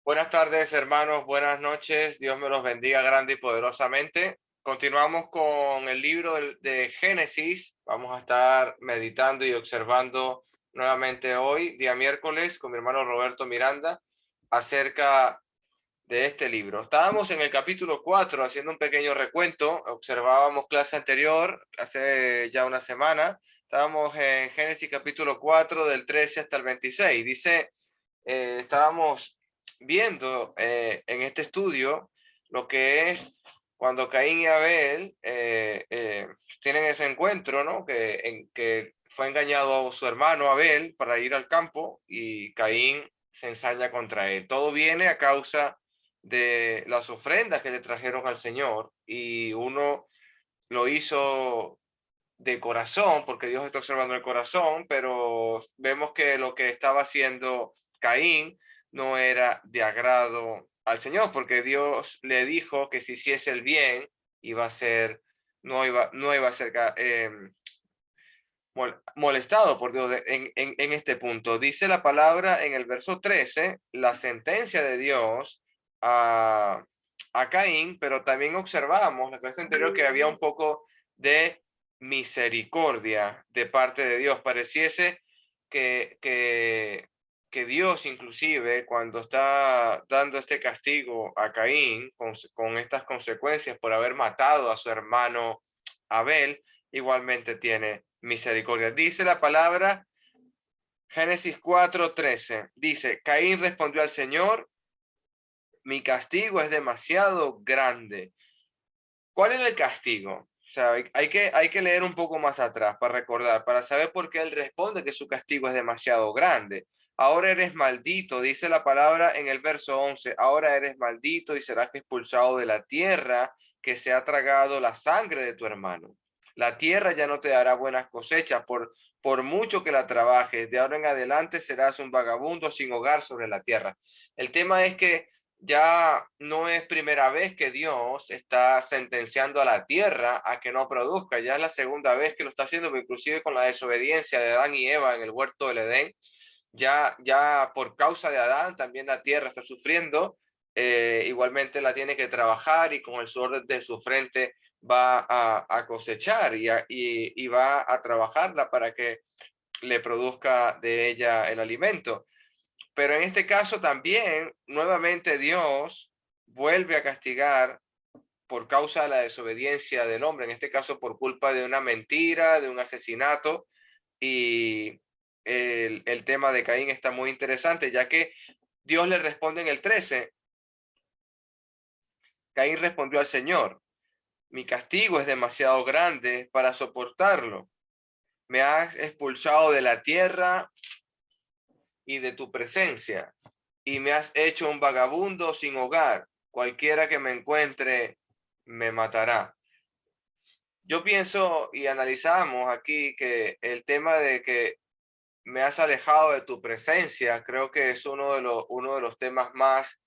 Buenas tardes, hermanos. Buenas noches. Dios me los bendiga grande y poderosamente. Continuamos con el libro de Génesis. Vamos a estar meditando y observando nuevamente hoy, día miércoles, con mi hermano Roberto Miranda, acerca de este libro. Estábamos en el capítulo 4 haciendo un pequeño recuento. Observábamos clase anterior, hace ya una semana. Estábamos en Génesis capítulo 4 del 13 hasta el 26. Dice, estábamos viendo en este estudio lo que es cuando Caín y Abel tienen ese encuentro, ¿no? Que fue engañado a su hermano Abel para ir al campo y Caín se ensaña contra él. Todo viene a causa de las ofrendas que le trajeron al Señor y uno lo hizo de corazón, porque Dios está observando el corazón, pero vemos que lo que estaba haciendo Caín no era de agrado al Señor, porque Dios le dijo que si hiciese el bien, iba a ser, no iba a ser molestado por Dios en este punto. Dice la palabra en el verso 13, la sentencia de Dios a, a Caín, pero también observamos la clase anterior que había un poco de misericordia de parte de Dios. Pareciese que, que, que Dios inclusive cuando está dando este castigo a Caín con estas consecuencias por haber matado a su hermano Abel, igualmente tiene misericordia. Dice la palabra Génesis 4:13. Dice, Caín respondió al Señor, mi castigo es demasiado grande. ¿Cuál es el castigo? O sea, hay que leer un poco más atrás para recordar, para saber por qué él responde que su castigo es demasiado grande. Ahora eres maldito, dice la palabra en el verso 11, ahora eres maldito y serás expulsado de la tierra que se ha tragado la sangre de tu hermano. La tierra ya no te dará buenas cosechas por mucho que la trabajes. De ahora en adelante serás un vagabundo sin hogar sobre la tierra. El tema es que ya no es primera vez que Dios está sentenciando a la tierra a que no produzca, ya es la segunda vez que lo está haciendo, inclusive con la desobediencia de Adán y Eva en el huerto del Edén, ya por causa de Adán también la tierra está sufriendo, igualmente la tiene que trabajar y con el sudor de su frente va a cosechar y va a trabajarla para que le produzca de ella el alimento. Pero en este caso también, nuevamente Dios vuelve a castigar por causa de la desobediencia del hombre, en este caso por culpa de una mentira, de un asesinato, y el tema de Caín está muy interesante, ya que Dios le responde en el 13, Caín respondió al Señor, mi castigo es demasiado grande para soportarlo, me has expulsado de la tierra y de tu presencia, y me has hecho un vagabundo sin hogar. Cualquiera que me encuentre me matará. Yo pienso y analizamos aquí que el tema de que me has alejado de tu presencia, creo que es uno de los temas más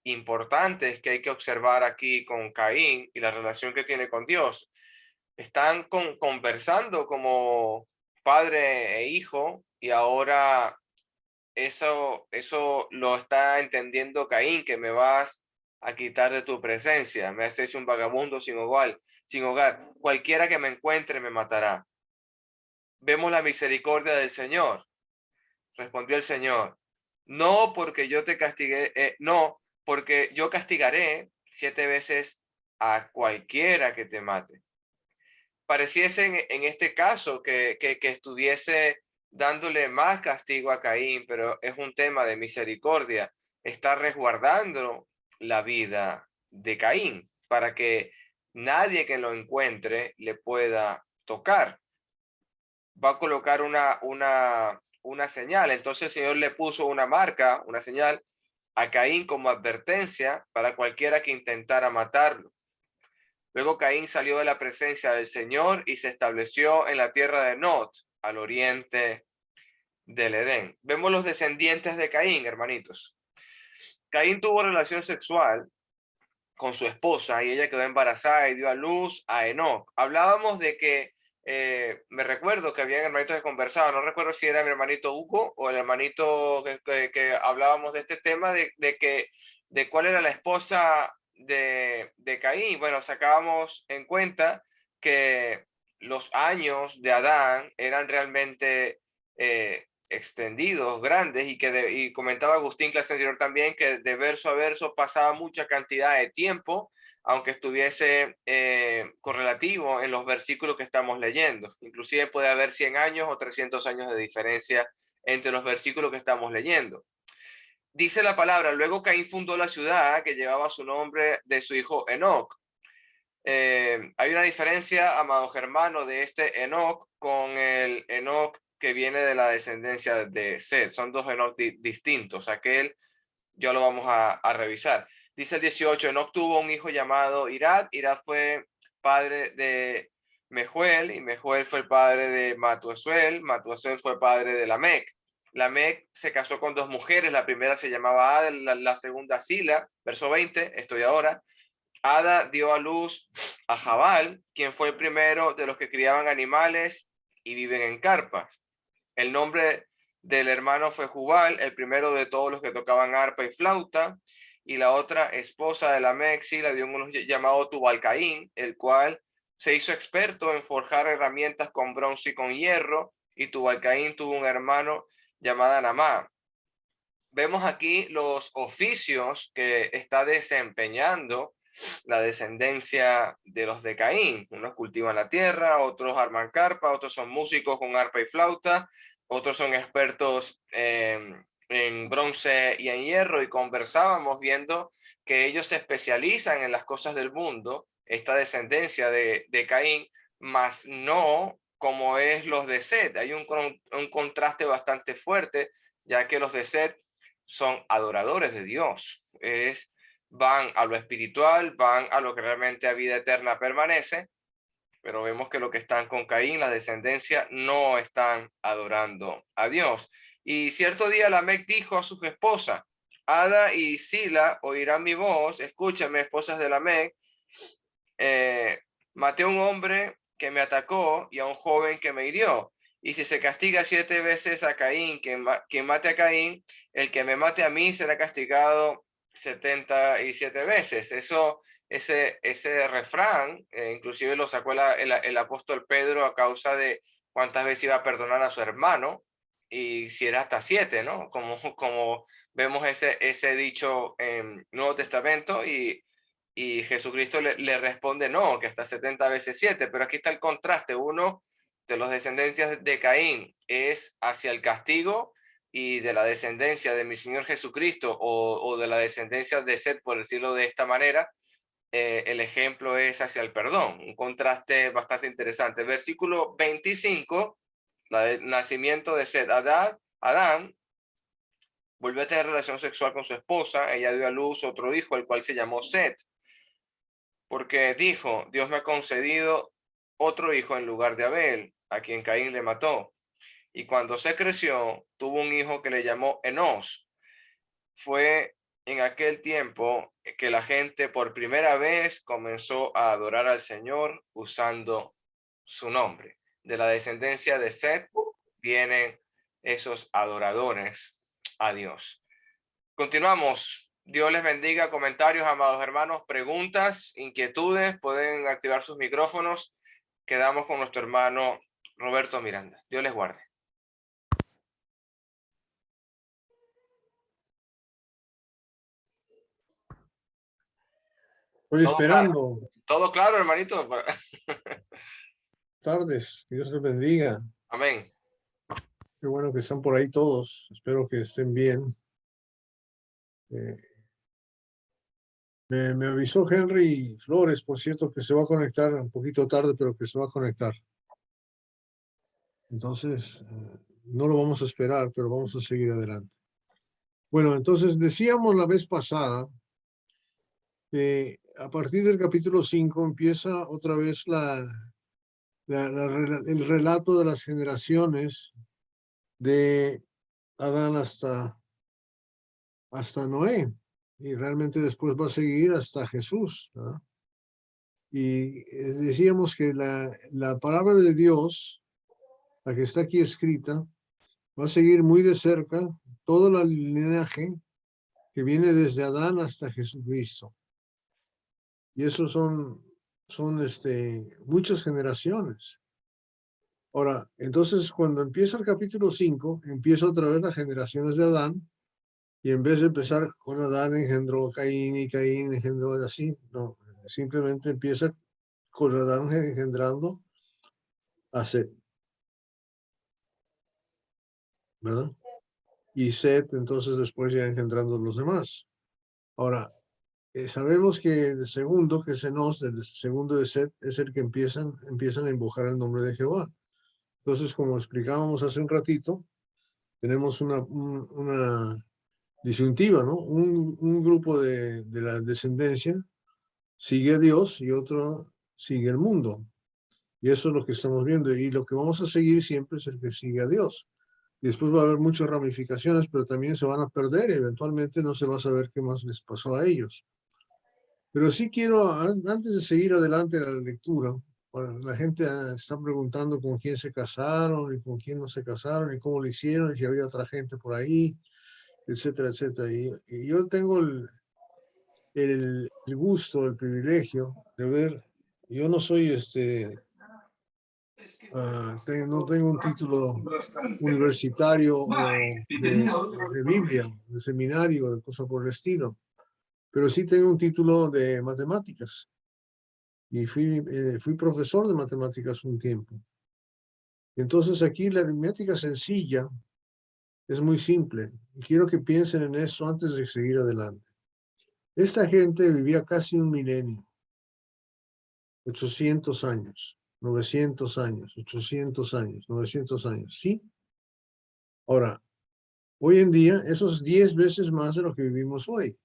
importantes que hay que observar aquí con Caín y la relación que tiene con Dios. Están conversando como padre e hijo y ahora eso lo está entendiendo Caín, que me vas a quitar de tu presencia, me has hecho un vagabundo sin hogar, cualquiera que me encuentre me matará. Vemos la misericordia del Señor, respondió el Señor, no porque yo te castigué, no, porque yo castigaré 7 veces a cualquiera que te mate. Pareciese en este caso que estuviese dándole más castigo a Caín, pero es un tema de misericordia. Está resguardando la vida de Caín para que nadie que lo encuentre le pueda tocar. Va a colocar una señal. Entonces el Señor le puso una marca, una señal a Caín como advertencia para cualquiera que intentara matarlo. Luego Caín salió de la presencia del Señor y se estableció en la tierra de Nod, al oriente del Edén. Vemos los descendientes de Caín, hermanitos. Caín tuvo relación sexual con su esposa y ella quedó embarazada y dio a luz a Enoc. Hablábamos de que, me recuerdo que había hermanitos que conversaban, no recuerdo si era mi hermanito Hugo o el hermanito que hablábamos de este tema de que de cuál era la esposa de Caín. Bueno, sacábamos en cuenta que los años de Adán eran realmente extendidos, grandes, y comentaba Agustín clase anterior también que de verso a verso pasaba mucha cantidad de tiempo, aunque estuviese correlativo en los versículos que estamos leyendo. Inclusive puede haber 100 años o 300 años de diferencia entre los versículos que estamos leyendo. Dice la palabra, luego Caín fundó la ciudad que llevaba su nombre de su hijo Enoc. Hay una diferencia, amados hermanos, de este Enoc con el Enoc que viene de la descendencia de Seth. Son dos Enoc distintos. Aquel ya lo vamos a revisar. Dice el 18, Enoc tuvo un hijo llamado Irad. Irad fue padre de Mehuel y Mehuel fue el padre de Matuesuel. Matuesuel fue padre de Lamec. Lamec se casó con dos mujeres. La primera se llamaba Ada, la segunda Sila. Verso 20, estoy ahora. Ada dio a luz a Jabal, quien fue el primero de los que criaban animales y viven en carpas. El nombre del hermano fue Jubal, el primero de todos los que tocaban arpa y flauta, y la otra esposa de Lamec, Sila, dio un llamado Tubal-Caín, el cual se hizo experto en forjar herramientas con bronce y con hierro, y Tubal-Caín tuvo un hermano llamado Namá. Vemos aquí los oficios que está desempeñando la descendencia de los de Caín. Unos cultivan la tierra, otros arman carpa, otros son músicos con arpa y flauta, otros son expertos en bronce y en hierro, y conversábamos viendo que ellos se especializan en las cosas del mundo, esta descendencia de Caín, mas no como es los de Set. Hay un contraste bastante fuerte, ya que los de Set son adoradores de Dios, van a lo espiritual, van a lo que realmente a vida eterna permanece, pero vemos que lo que están con Caín, la descendencia, no están adorando a Dios. Y cierto día Lamec dijo a su esposa, Ada y Sila oirán mi voz, escúchame, esposas de Lamec, maté a un hombre que me atacó y a un joven que me hirió. Y si se castiga 7 veces a Caín, quien mate a Caín, el que me mate a mí será castigado 77 veces. Ese refrán, inclusive lo sacó el apóstol Pedro a causa de cuántas veces iba a perdonar a su hermano, y si era hasta 7, ¿no? Como vemos ese dicho en Nuevo Testamento, y Jesucristo le responde no, que hasta 70 veces 7, pero aquí está el contraste. Uno de los descendencias de Caín es hacia el castigo, y de la descendencia de mi Señor Jesucristo o de la descendencia de Seth, por decirlo de esta manera, el ejemplo es hacia el perdón. Un contraste bastante interesante. Versículo 25, el nacimiento de Seth. Adán volvió a tener relación sexual con su esposa, ella dio a luz otro hijo, el cual se llamó Seth, porque dijo, Dios me ha concedido otro hijo en lugar de Abel, a quien Caín le mató. Y cuando se creció, tuvo un hijo que le llamó Enos. Fue en aquel tiempo que la gente por primera vez comenzó a adorar al Señor usando su nombre. De la descendencia de Seth vienen esos adoradores a Dios. Continuamos. Dios les bendiga. Comentarios, amados hermanos, preguntas, inquietudes, pueden activar sus micrófonos. Quedamos con nuestro hermano Roberto Miranda. Dios les guarde. Estoy esperando. Todo claro, hermanito. Tardes, que Dios les bendiga. Amén. Qué bueno que están por ahí todos. Espero que estén bien. Me avisó Henry Flores, por cierto, que se va a conectar un poquito tarde, pero que se va a conectar. Entonces, no lo vamos a esperar, pero vamos a seguir adelante. Bueno, entonces decíamos la vez pasada que a partir del capítulo 5 empieza otra vez el relato de las generaciones de Adán hasta Noé, y realmente después va a seguir hasta Jesús, ¿verdad? Y decíamos que la palabra de Dios, la que está aquí escrita, va a seguir muy de cerca todo el linaje que viene desde Adán hasta Jesucristo. Y eso son muchas generaciones. Ahora, entonces cuando empieza el capítulo 5, empieza otra vez las generaciones de Adán, y en vez de empezar con Adán engendró a Caín y Caín engendró así, no, simplemente empieza con Adán engendrando a Set, ¿verdad? Y Set entonces después ya engendrando a los demás. Ahora, sabemos que el segundo, que es Enos, el segundo de Set, es el que empiezan a invocar el nombre de Jehová. Entonces, como explicábamos hace un ratito, tenemos una disyuntiva, ¿no? Un grupo de la descendencia sigue a Dios y otro sigue el mundo. Y eso es lo que estamos viendo. Y lo que vamos a seguir siempre es el que sigue a Dios. Y después va a haber muchas ramificaciones, pero también se van a perder y eventualmente no se va a saber qué más les pasó a ellos. Pero sí quiero, antes de seguir adelante la lectura, la gente está preguntando con quién se casaron y con quién no se casaron y cómo lo hicieron, y si había otra gente por ahí, etcétera, etcétera. Y yo tengo el gusto, el privilegio de ver, yo no soy no tengo un título universitario o de Biblia, de seminario, de cosa por el estilo, pero sí tengo un título de matemáticas y fui profesor de matemáticas un tiempo. Entonces aquí la aritmética sencilla es muy simple y quiero que piensen en eso antes de seguir adelante. Esta gente vivía casi un milenio, 800 años, 900 años, 800 años, 900 años, ¿sí? Ahora, hoy en día eso es 10 veces más de lo que vivimos hoy.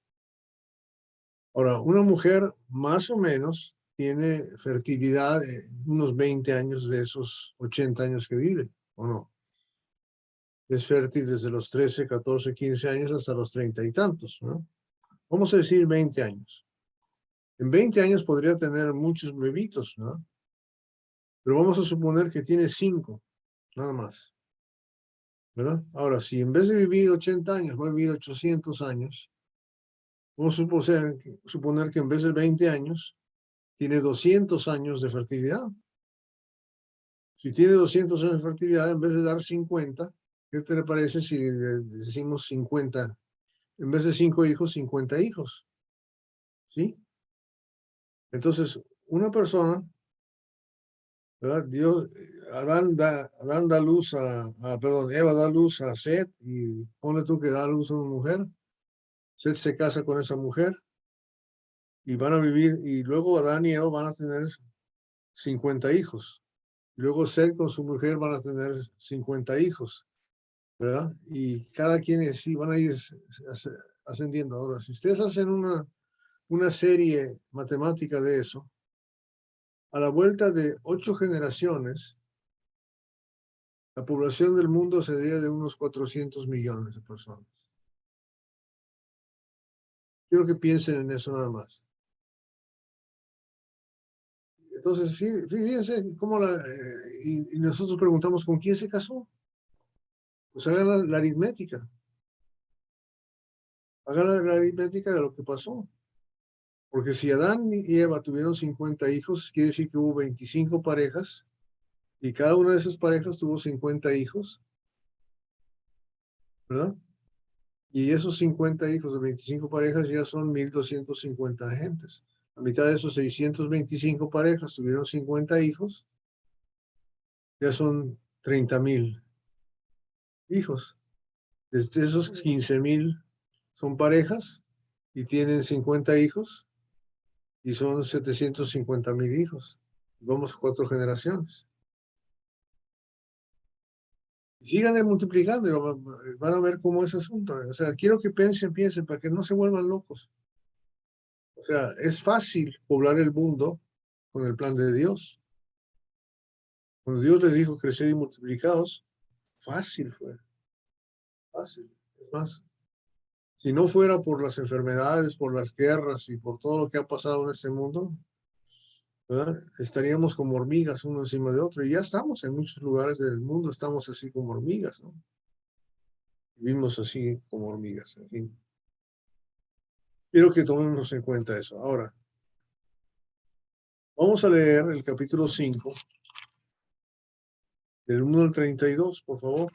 Ahora, una mujer más o menos tiene fertilidad unos 20 años de esos 80 años que vive, ¿o no? Es fértil desde los 13, 14, 15 años hasta los 30 y tantos, ¿no? Vamos a decir 20 años. En 20 años podría tener muchos bebitos, ¿no? Pero vamos a suponer que tiene 5, nada más, ¿verdad? Ahora, si en vez de vivir 80 años va a vivir 800 años, vamos a suponer que en vez de 20 años tiene 200 años de fertilidad. Si tiene 200 años de fertilidad, en vez de dar 50, ¿qué te parece si decimos 50? En vez de 5 hijos, 50 hijos. ¿Sí? Entonces, una persona, ¿verdad? Adán da luz perdón, Eva da luz a Set y pone tú que da luz a una mujer. Set se casa con esa mujer y van a vivir, y luego Adán y Eva van a tener 50 hijos. Luego Set con su mujer van a tener 50 hijos, ¿verdad? Y cada quien sí van a ir ascendiendo. Ahora, si ustedes hacen una serie matemática de eso, a la vuelta de 8 generaciones, la población del mundo sería de unos 400 millones de personas. Quiero que piensen en eso nada más. Entonces, fíjense cómo y nosotros preguntamos, ¿con quién se casó? Pues hagan la aritmética. Hagan la aritmética de lo que pasó. Porque si Adán y Eva tuvieron 50 hijos, quiere decir que hubo 25 parejas y cada una de esas parejas tuvo 50 hijos, ¿verdad? Y esos 50 hijos de 25 parejas ya son 1,250 gentes. La mitad de esos 625 parejas tuvieron 50 hijos, ya son 30,000 hijos. Desde esos 15,000 son parejas y tienen 50 hijos y son 750,000 hijos. Vamos 4 generaciones. Síganle multiplicando y van a ver cómo es el asunto. O sea, quiero que piensen para que no se vuelvan locos. O sea, es fácil poblar el mundo con el plan de Dios. Cuando Dios les dijo crecer y multiplicados, fácil fue. Fácil. Es más, si no fuera por las enfermedades, por las guerras y por todo lo que ha pasado en este mundo, ¿verdad? Estaríamos como hormigas uno encima de otro. Y ya estamos en muchos lugares del mundo, estamos así como hormigas, ¿no? Vivimos así como hormigas, en fin. Quiero que tomemos en cuenta eso. Ahora, vamos a leer el capítulo 5, del 1 al 32, por favor,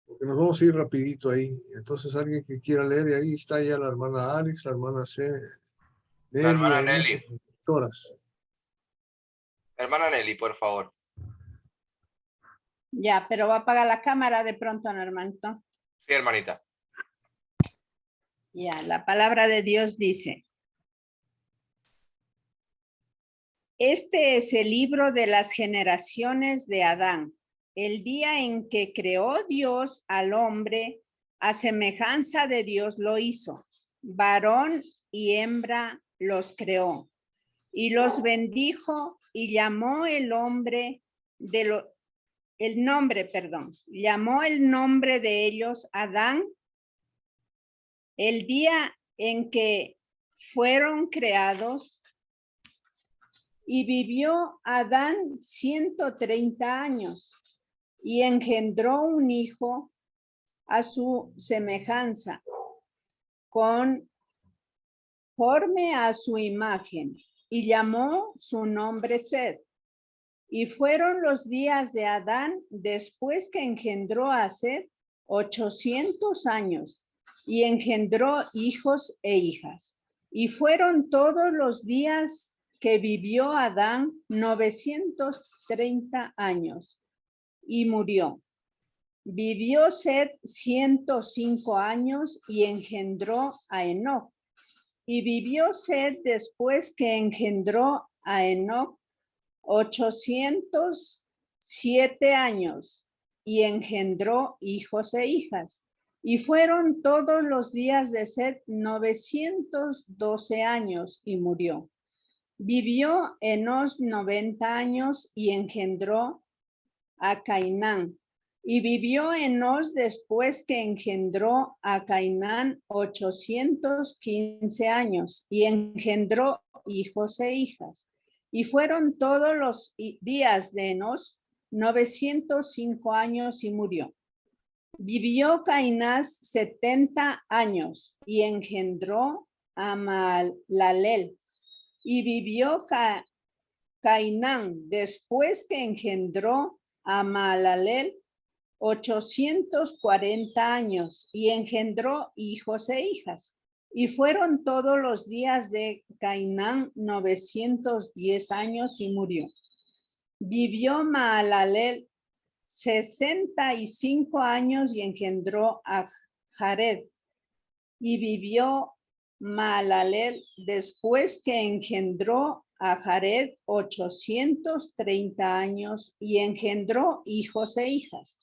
porque nos vamos a ir rapidito ahí. Entonces, alguien que quiera leer, y ahí está ya la hermana Alex, la hermana La Nelly, hermana hay Nelly. muchas lectoras. Hermana Nelly, por favor. Ya, pero va a apagar la cámara de pronto, ¿no, hermanito? Sí, hermanita. Ya, la palabra de Dios dice: este es el libro de las generaciones de Adán. El día en que creó Dios al hombre, a semejanza de Dios lo hizo. Varón y hembra los creó. Y los bendijo y llamó llamó el nombre de ellos Adán. El día en que fueron creados, y vivió Adán 130 años y engendró un hijo a su semejanza, conforme a su imagen, y llamó su nombre Set. Y fueron los días de Adán después que engendró a Set 800 años, y engendró hijos e hijas. Y fueron todos los días que vivió Adán 930 años, y murió. Vivió Set 105 años y engendró a Enoc. Y vivió Set después que engendró a Enoc 807 años y engendró hijos e hijas. Y fueron todos los días de Set 912 años y murió. Vivió Enos 90 años y engendró a Cainán. Y vivió Enos después que engendró a Cainán 815 años y engendró hijos e hijas. Y fueron todos los días de Enos 905 años y murió. Vivió Cainás 70 años y engendró a Mahalalel. Y vivió Cainán después que engendró a Mahalalel 840 años y engendró hijos e hijas. Y fueron todos los días de Cainán 910 años y murió. Vivió Mahalalel 65 años y engendró a Jared. Y vivió Mahalalel después que engendró a Jared 830 años y engendró hijos e hijas.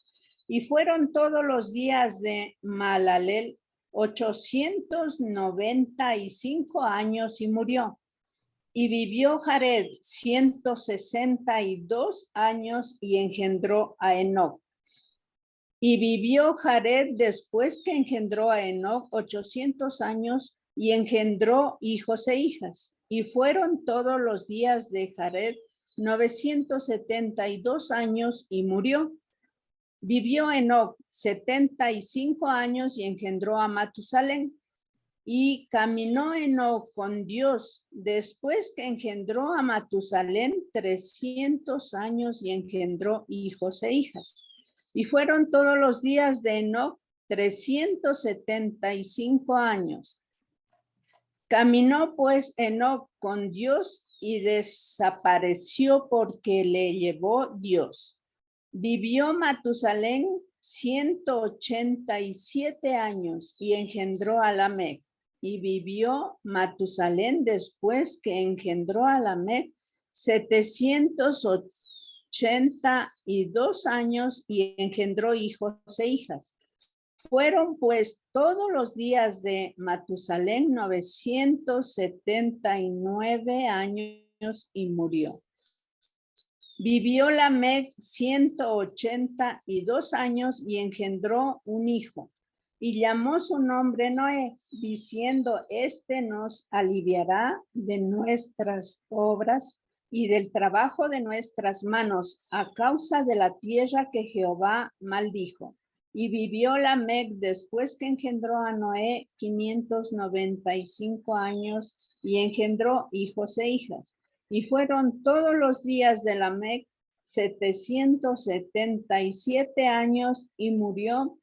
Y fueron todos los días de Mahalalel 895 años y murió. Y vivió Jared 162 años y engendró a Enoc. Y vivió Jared después que engendró a Enoc 800 años y engendró hijos e hijas. Y fueron todos los días de Jared 972 años y murió. Vivió Enoc 75 años y engendró a Matusalén. Y caminó Enoc con Dios después que engendró a Matusalén 300 años y engendró hijos e hijas. Y fueron todos los días de Enoc 375 años. Caminó pues Enoc con Dios y desapareció porque le llevó Dios. Vivió Matusalén 187 años y engendró a Lamec. Y vivió Matusalén después que engendró a Lamec 782 años y engendró hijos e hijas. Fueron pues todos los días de Matusalén 979 años y murió. Vivió Lamec 182 años y engendró un hijo. Y llamó su nombre Noé, diciendo: este nos aliviará de nuestras obras y del trabajo de nuestras manos a causa de la tierra que Jehová maldijo. Y vivió Lamec después que engendró a Noé 595 años y engendró hijos e hijas. Y fueron todos los días de Lamec 777 años y murió,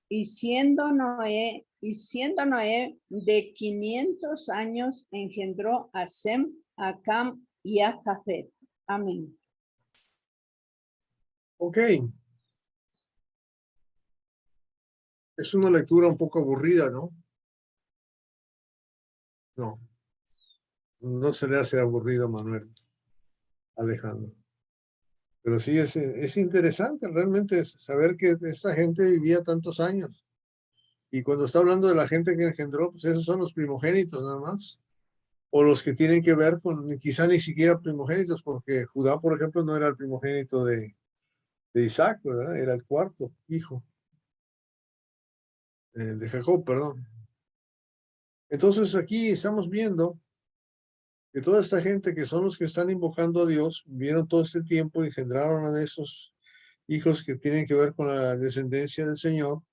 y siendo Noé de 500 años, engendró a Sem, a Cam y a Jafet. Amén. Ok. Es una lectura un poco aburrida, ¿no? No. No se le hace aburrido a Manuel Alejandro. Pero sí es interesante realmente saber que esta gente vivía tantos años. Y cuando está hablando de la gente que engendró, pues esos son los primogénitos nada más. O los que tienen que ver con, quizá ni siquiera primogénitos, porque Judá, por ejemplo, no era el primogénito de Isaac, ¿verdad? Era el cuarto hijo de Jacob, perdón. Entonces aquí estamos viendo que toda esta gente que son los que están invocando a Dios, vieron todo este tiempo y engendraron a esos hijos que tienen que ver con la descendencia del Señor.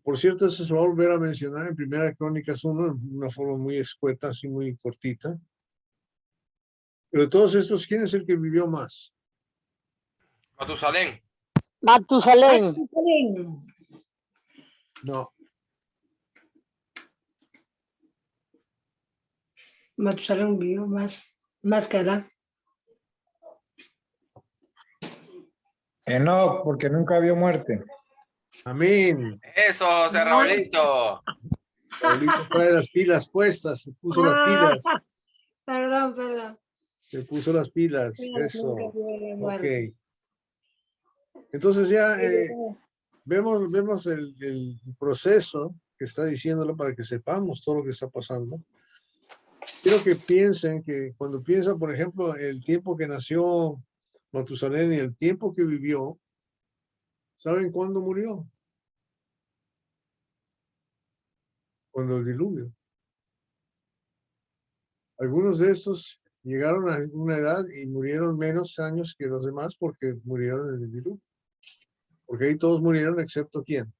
Por cierto, eso se va a volver a mencionar en Primera Crónicas 1 en una forma muy escueta, así muy cortita. Pero de todos estos, ¿quién es el que vivió más? Matusalén. Matusalén. No, Matusalén vivió más que Adán. Enoc, porque nunca vio muerte. amén. Eso, José Raulito. Paulito trae las pilas puestas, se puso las pilas, Perdón. se puso las pilas, eso. Nunca vio Ok. muerte. Entonces ya vemos el proceso que está diciéndolo para que sepamos todo lo que está pasando. Quiero que piensen que cuando piensan, por ejemplo, el tiempo que nació Matusalén y el tiempo que vivió, ¿saben cuándo murió? Cuando el diluvio. Algunos de estos llegaron a una edad y murieron menos años que los demás porque murieron en el diluvio. Porque ahí todos murieron excepto ¿quién?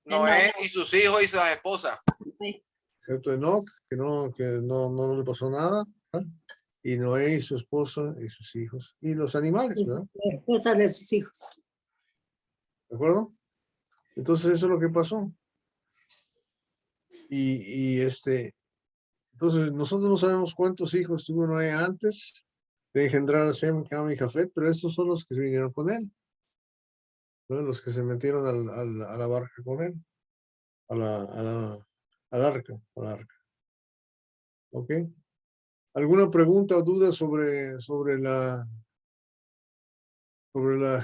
Noé y sus hijos y sus esposas. Excepto Enoc, que no le pasó nada, ¿verdad? Y Noé y su esposa y sus hijos y los animales, ¿verdad? La esposa de sus hijos. ¿De acuerdo? Entonces eso es lo que pasó. Entonces nosotros no sabemos cuántos hijos tuvo Noé antes de engendrar a Sem, Cam y Jafet, pero estos son los que se vinieron con él, ¿no? Los que se metieron a la barca con él, al arca. ¿Ok? ¿Alguna pregunta o duda sobre las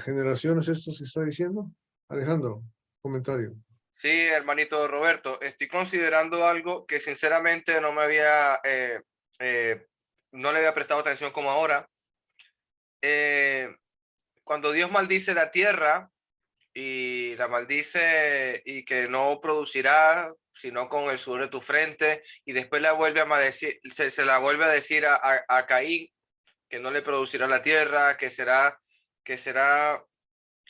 generaciones estas que está diciendo? Alejandro, comentario. Sí, hermanito Roberto, estoy considerando algo que sinceramente no me había, no le había prestado atención como ahora. Cuando Dios maldice la tierra y la maldice y que no producirá, sino con el sudor de tu frente, y después la vuelve a maldecir, se la vuelve a decir a Caín que no le producirá la tierra, que será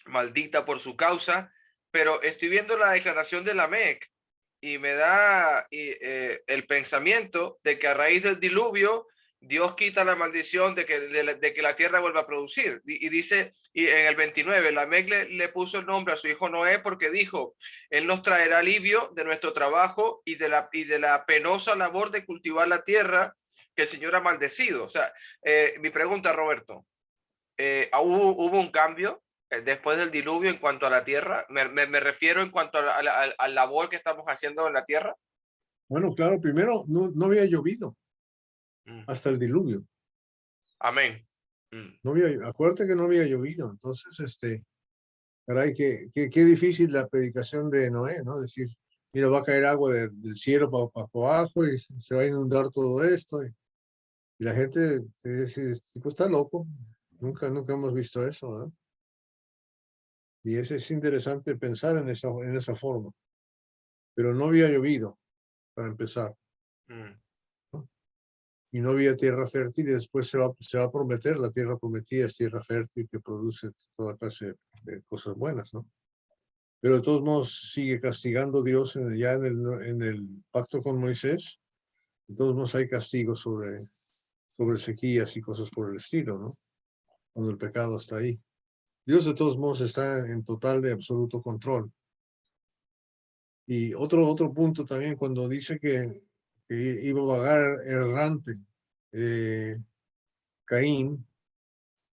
maldita por su causa, pero estoy viendo la declaración de Lamec y me da el pensamiento de que a raíz del diluvio Dios quita la maldición de que la tierra vuelva a producir. Y dice, y en el 29, Lamec le puso el nombre a su hijo Noé porque dijo, él nos traerá alivio de nuestro trabajo y de la penosa labor de cultivar la tierra que el Señor ha maldecido. O sea, mi pregunta, Roberto, ¿hubo un cambio después del diluvio en cuanto a la tierra? Me refiero en cuanto a la labor que estamos haciendo en la tierra. Bueno, claro, primero no había llovido hasta el diluvio. Amén. No había, acuérdate que no había llovido. Entonces, caray, qué difícil la predicación de Noé, ¿no? Decir, mira, va a caer agua del cielo para abajo y se va a inundar todo esto. Y la gente dice, este tipo está loco. Nunca hemos visto eso, ¿verdad? Y es interesante pensar en esa forma. Pero no había llovido, para empezar. ¿No? Y no había tierra fértil y después se va a prometer, la tierra prometida es tierra fértil que produce toda clase de cosas buenas, ¿no? pero de todos modos sigue castigando Dios ya en el pacto con Moisés. De todos modos hay castigos sobre sequías y cosas por el estilo, ¿no? Cuando el pecado está ahí. Dios de todos modos está en total de absoluto control. Y otro punto también, cuando dice que iba a vagar errante Caín,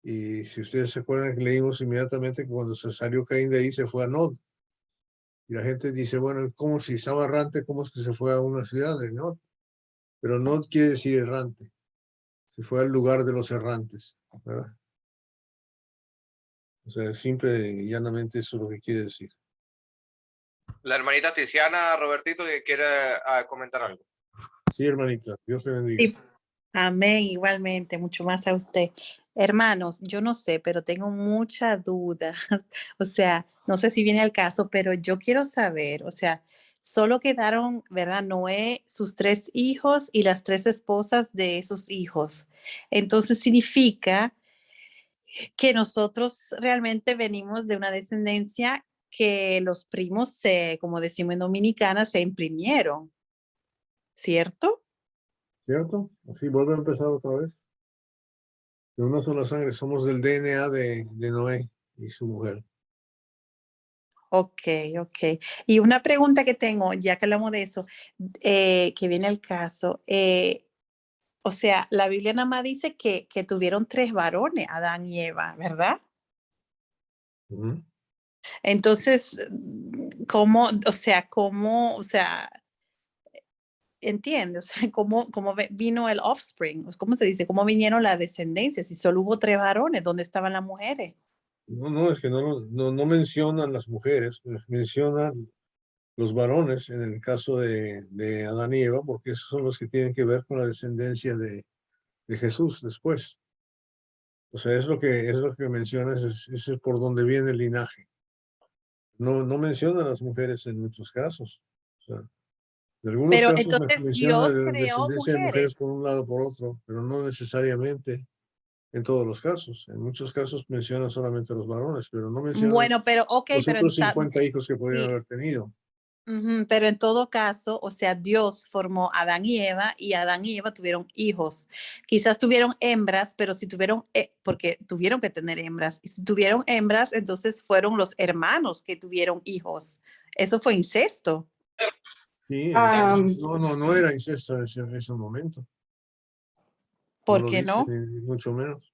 y si ustedes se acuerdan que leímos inmediatamente que cuando se salió Caín de ahí se fue a Nod. Y la gente dice, bueno, ¿cómo si estaba errante, cómo es que se fue a una ciudad de Nod? Pero Nod quiere decir errante. Se fue al lugar de los errantes, ¿verdad? O sea, simple y llanamente eso es lo que quiere decir. La hermanita Tiziana, Robertito, que quiere comentar algo. Sí, hermanita, Dios te bendiga. Sí. Amén, igualmente, mucho más a usted. Hermanos, yo no sé, pero tengo mucha duda. O sea, no sé si viene al caso, pero yo quiero saber, o sea, solo quedaron, ¿verdad? Noé, sus 3 hijos y las 3 esposas de esos hijos. Entonces significa que nosotros realmente venimos de una descendencia que los primos como decimos en Dominicana, se imprimieron, ¿cierto? ¿Cierto? Así vuelve a empezar otra vez. De una sola sangre, somos del DNA de Noé y su mujer. Ok, ok. Y una pregunta que tengo, ya que hablamos de eso, que viene al caso, o sea, la Biblia nada más dice que tuvieron 3 varones, Adán y Eva, ¿verdad? Ujú. Entonces, o sea, entiende, o sea, cómo vino el offspring, ¿cómo se dice? ¿Cómo vinieron las descendencias? Si solo hubo 3 varones, ¿dónde estaban las mujeres? No, es que no mencionan las mujeres, mencionan los varones en el caso de Adán y Eva, porque esos son los que tienen que ver con la descendencia de Jesús después. O sea, es lo que mencionas, es por donde viene el linaje. No menciona a las mujeres en muchos casos. O sea, en algunos Pero casos entonces menciona Dios la creó descendencia de mujeres mujeres. por un lado o por otro, pero no necesariamente en todos los casos. En muchos casos menciona solamente a los varones, pero no menciona Bueno, pero ok, los pero otros 50 hijos que podrían sí. haber tenido. Pero en todo caso, o sea, Dios formó a Adán y Adán y Eva tuvieron hijos. Quizás tuvieron hembras, pero si tuvieron, porque tuvieron que tener hembras, y si tuvieron hembras, entonces fueron los hermanos que tuvieron hijos. Eso fue incesto. Sí, Am, no era incesto en ese momento. No ¿Por lo qué dice, no? ni mucho menos.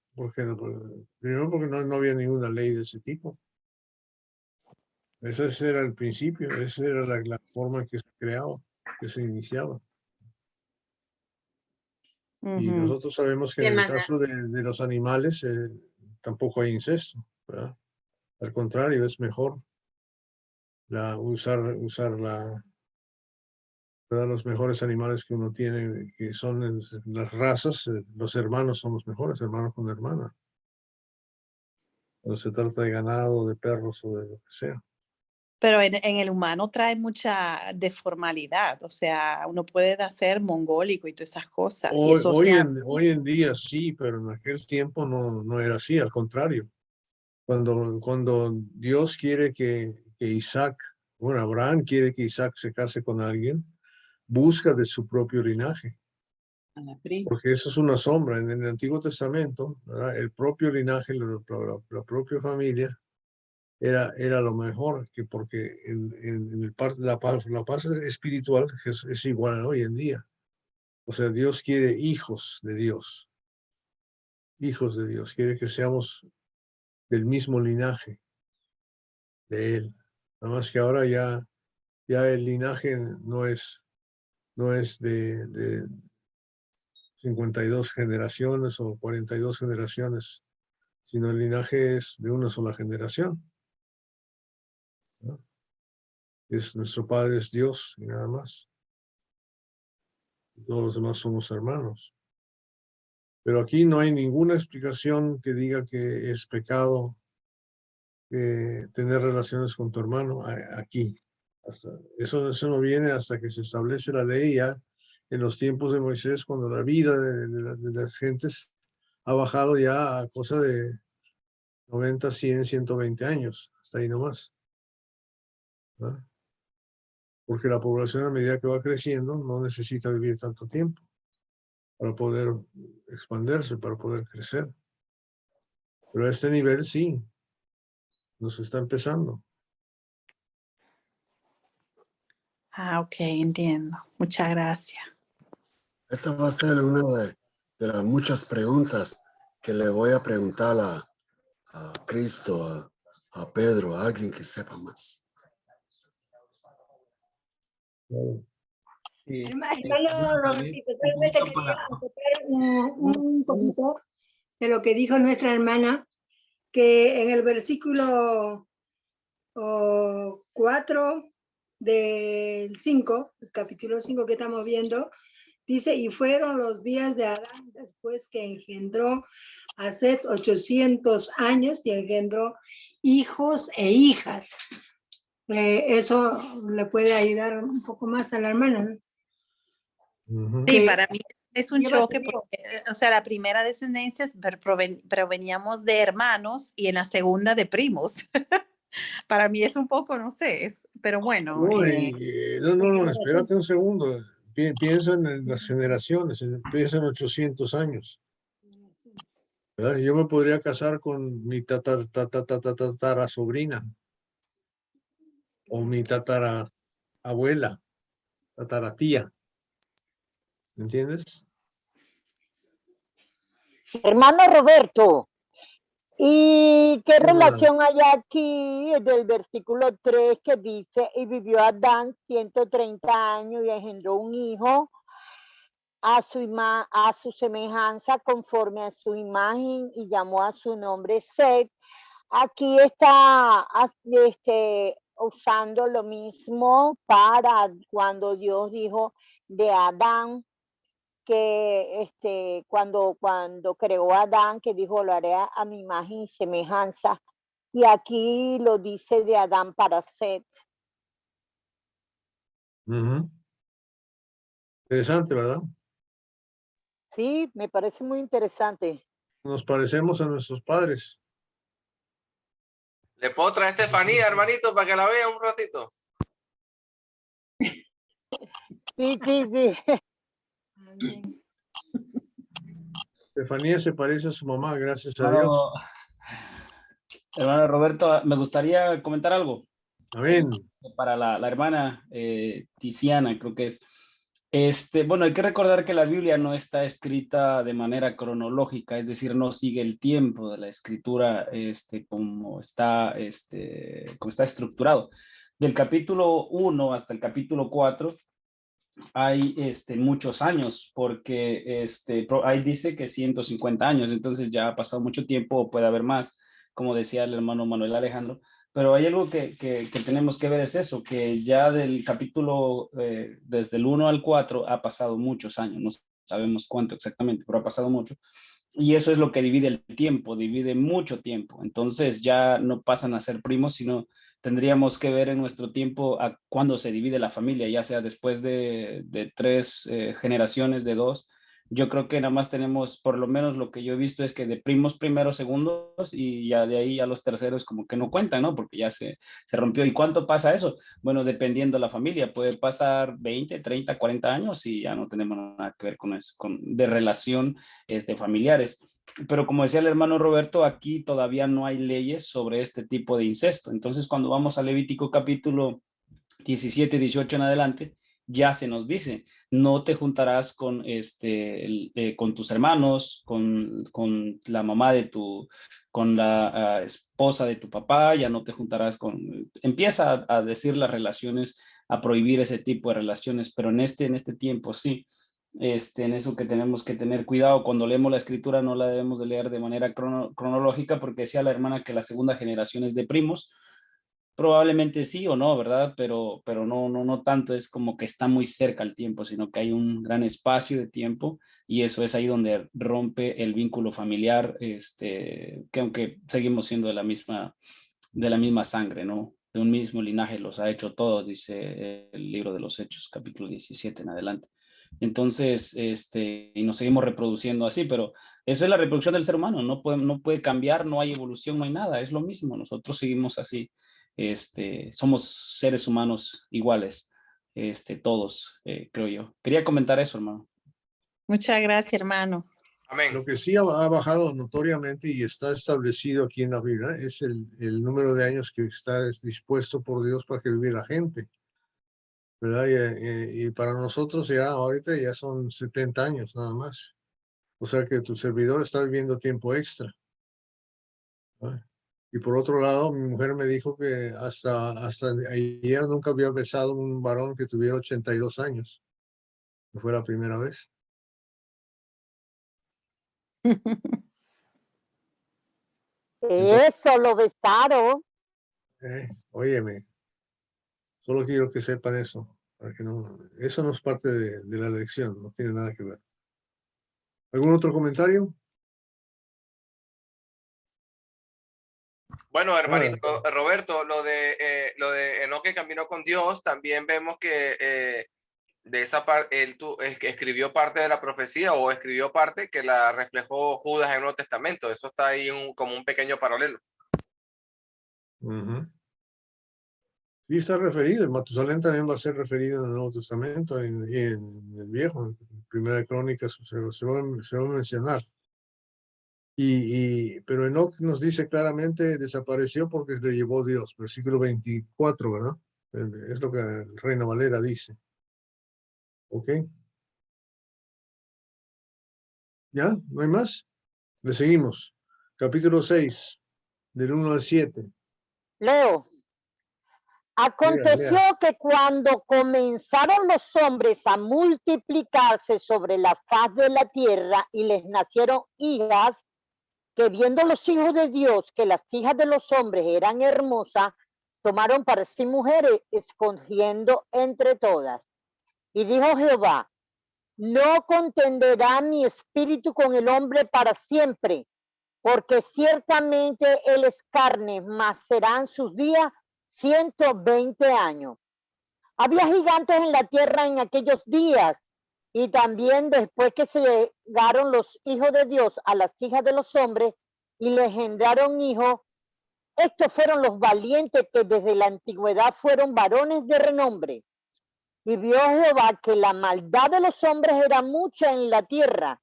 Primero porque no había ninguna ley de ese tipo. Ese era el principio, esa era la forma en que se creaba, que se iniciaba. Y Ujú. nosotros sabemos que Sí, en el hermana. caso de los animales tampoco hay incesto, ¿verdad? Al contrario, es mejor usar ¿verdad? Los mejores animales que uno tiene, que son las razas, los hermanos son los mejores, hermanos con hermana. Cuando se trata de ganado, de perros o de lo que sea. Pero en el humano trae mucha deformalidad, o sea, uno puede nacer mongólico y todas esas cosas. Y eso, o sea, Hoy en día sí, pero en aquel tiempo no era así, al contrario. Cuando Dios quiere que Isaac, bueno, Abraham quiere que Isaac se case con alguien, busca de su propio linaje, A la prima. porque eso es una sombra. En el Antiguo Testamento, ¿verdad? El propio linaje, la propia familia, era lo mejor, que porque la paz espiritual es igual a hoy en día. O sea, Dios quiere hijos de Dios, quiere que seamos del mismo linaje de Él. Nada más que ahora ya el linaje no es de 52 generaciones o 42 generaciones, sino el linaje es de una sola generación, ¿no? Nuestro Padre es Dios y nada más. Todos los demás somos hermanos. Pero aquí no hay ninguna explicación que diga que es pecado tener relaciones con tu hermano aquí. Eso no viene hasta que se establece la ley ya en los tiempos de Moisés, cuando la vida de las gentes ha bajado ya a cosa de 90, 100, 120 años, hasta ahí nomás. ¿verdad? Porque la población a medida que va creciendo no necesita vivir tanto tiempo para poder expandirse, para poder crecer. Pero a este nivel sí, nos está empezando. Ah, ok, entiendo. Muchas gracias. Esta va a ser una de las muchas preguntas que le voy a preguntar a Cristo, a Pedro, a alguien que sepa más. Hermano Robertito, solamente quería acotar un poquito de lo que dijo nuestra hermana, que en el versículo 4 del 5, el capítulo 5 que estamos viendo, dice, y fueron los días de Adán después que engendró a Set 800 años y engendró hijos e hijas. Eso le puede ayudar un poco más a la hermana, ¿no? Ujú. Sí, Que para mí es un lleva choque tiempo. porque, o sea, la primera descendencia proveníamos de hermanos y en la segunda de primos. Para mí es un poco, no sé, pero bueno, No, no, espérate un segundo. Piensa en las generaciones, piensa en 800 años. ¿Verdad? Yo me podría casar con mi tatara sobrina o mi tatara abuela, tatara tía. ¿Me entiendes? Hermano Roberto, ¿y qué Bueno, relación hay aquí del versículo 3 que dice, y vivió Adán 130 años y engendró un hijo a su semejanza conforme a su imagen y llamó a su nombre Set? Aquí está usando lo mismo para cuando Dios dijo de Adán, que cuando creó a Adán, que dijo, lo haré a mi imagen y semejanza. Y aquí lo dice de Adán para Set. interesante, ¿verdad? Sí, me parece muy interesante. Nos parecemos a nuestros padres. ¿Le puedo traer a Estefanía, hermanito, para que la vea un ratito? Sí, sí, sí. Estefanía se parece a su mamá, gracias a Hermano, Dios. hermano Roberto, me gustaría comentar algo Amén. para la hermana Tiziana, creo que es. Bueno, hay que recordar que la Biblia no está escrita de manera cronológica, es decir, no sigue el tiempo de la escritura como está estructurado. Del capítulo 1 hasta el capítulo 4 hay muchos años, porque ahí dice que 150 años, entonces ya ha pasado mucho tiempo, o puede haber más, como decía el hermano Manuel Alejandro, pero hay algo que tenemos que ver, es eso, que ya del capítulo, desde el 1 al 4 ha pasado muchos años, no sabemos cuánto exactamente, pero ha pasado mucho, y eso es lo que divide el tiempo, divide mucho tiempo, entonces ya no pasan a ser primos, sino tendríamos que ver en nuestro tiempo a cuándo se divide la familia, ya sea después de 3 generaciones, de 2. Yo creo que nada más tenemos, por lo menos lo que yo he visto es que de primos primeros, segundos, y ya de ahí a los terceros como que no cuentan, ¿no? Porque ya se rompió. ¿Y cuánto pasa eso? Bueno, dependiendo de la familia, puede pasar 20, 30, 40 años y ya no tenemos nada que ver con eso, de relación familiares. Pero como decía el hermano Roberto, aquí todavía no hay leyes sobre este tipo de incesto. Entonces, cuando vamos a Levítico capítulo 17, 18 en adelante, ya se nos dice, no te juntarás con tus hermanos, con la mamá con la esposa de tu papá, ya no te juntarás empieza a decir las relaciones, a prohibir ese tipo de relaciones, pero en este tiempo sí. En eso que tenemos que tener cuidado cuando leemos la escritura, no la debemos de leer de manera cronológica, porque decía la hermana que la segunda generación es de primos, probablemente sí o no, ¿verdad? Pero no tanto, es como que está muy cerca el tiempo, sino que hay un gran espacio de tiempo, y eso es ahí donde rompe el vínculo familiar, que aunque seguimos siendo de la misma sangre, ¿no? De un mismo linaje los ha hecho todos, dice el libro de los Hechos, capítulo 17 en adelante. Entonces, y nos seguimos reproduciendo así, pero eso es la reproducción del ser humano, no puede cambiar, no hay evolución, no hay nada, es lo mismo, nosotros seguimos así. somos seres humanos iguales, todos, creo yo. Quería comentar eso, hermano. Muchas gracias, hermano. Amén. Lo que sí ha bajado notoriamente y está establecido aquí en la Biblia es el número de años que está dispuesto por Dios para que vive la gente, ¿verdad? Y para nosotros ya ahorita ya son 70 años nada más. O sea que tu servidor está viviendo tiempo extra, ¿verdad? Y por otro lado, mi mujer me dijo que hasta ayer nunca había besado a un varón que tuviera 82 años. Fue la primera vez. Eso lo besaron. Óyeme, solo quiero que sepan eso, para que no, eso no es parte de la elección, no tiene nada que ver. ¿Algún otro comentario? Bueno, hermanito Roberto, lo de Enoc que caminó con Dios, también vemos que de esa parte, él que escribió parte de la profecía o escribió parte que la reflejó Judas en el Nuevo Testamento. Eso está ahí como un pequeño paralelo. Sí, está referido. El Matusalén también va a ser referido en el Nuevo Testamento y en el Viejo, en Primera de Crónicas se va a mencionar. Pero Enoc nos dice claramente desapareció porque le llevó Dios, versículo 24, ¿verdad? Es lo que el Reina Valera dice. ¿Ok? ¿Ya? ¿No hay más? Le seguimos. Capítulo 6, del 1 al 7. Leo. Aconteció Lea. que cuando comenzaron los hombres a multiplicarse sobre la faz de la tierra y les nacieron hijas, que viendo los hijos de Dios que las hijas de los hombres eran hermosas, tomaron para sí mujeres, escogiendo entre todas. Y dijo Jehová: no contenderá mi espíritu con el hombre para siempre, porque ciertamente él es carne, mas serán sus días 120 años. Había gigantes en la tierra en aquellos días, y también después que se llegaron los hijos de Dios a las hijas de los hombres y le engendraron hijos, estos fueron los valientes que desde la antigüedad fueron varones de renombre. Y vio Jehová que la maldad de los hombres era mucha en la tierra,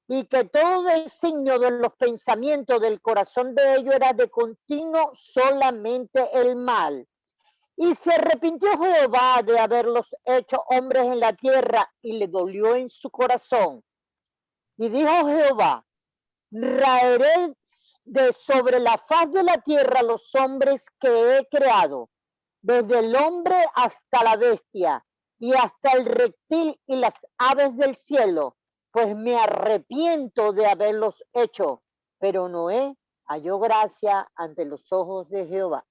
y que todo designio de los pensamientos del corazón de ellos era de continuo solamente el mal. Y se arrepintió Jehová de haberlos hecho hombres en la tierra, y le dolió en su corazón. Y dijo Jehová: raeré de sobre la faz de la tierra los hombres que he creado, desde el hombre hasta la bestia, y hasta el reptil y las aves del cielo, pues me arrepiento de haberlos hecho. Pero Noé halló gracia ante los ojos de Jehová.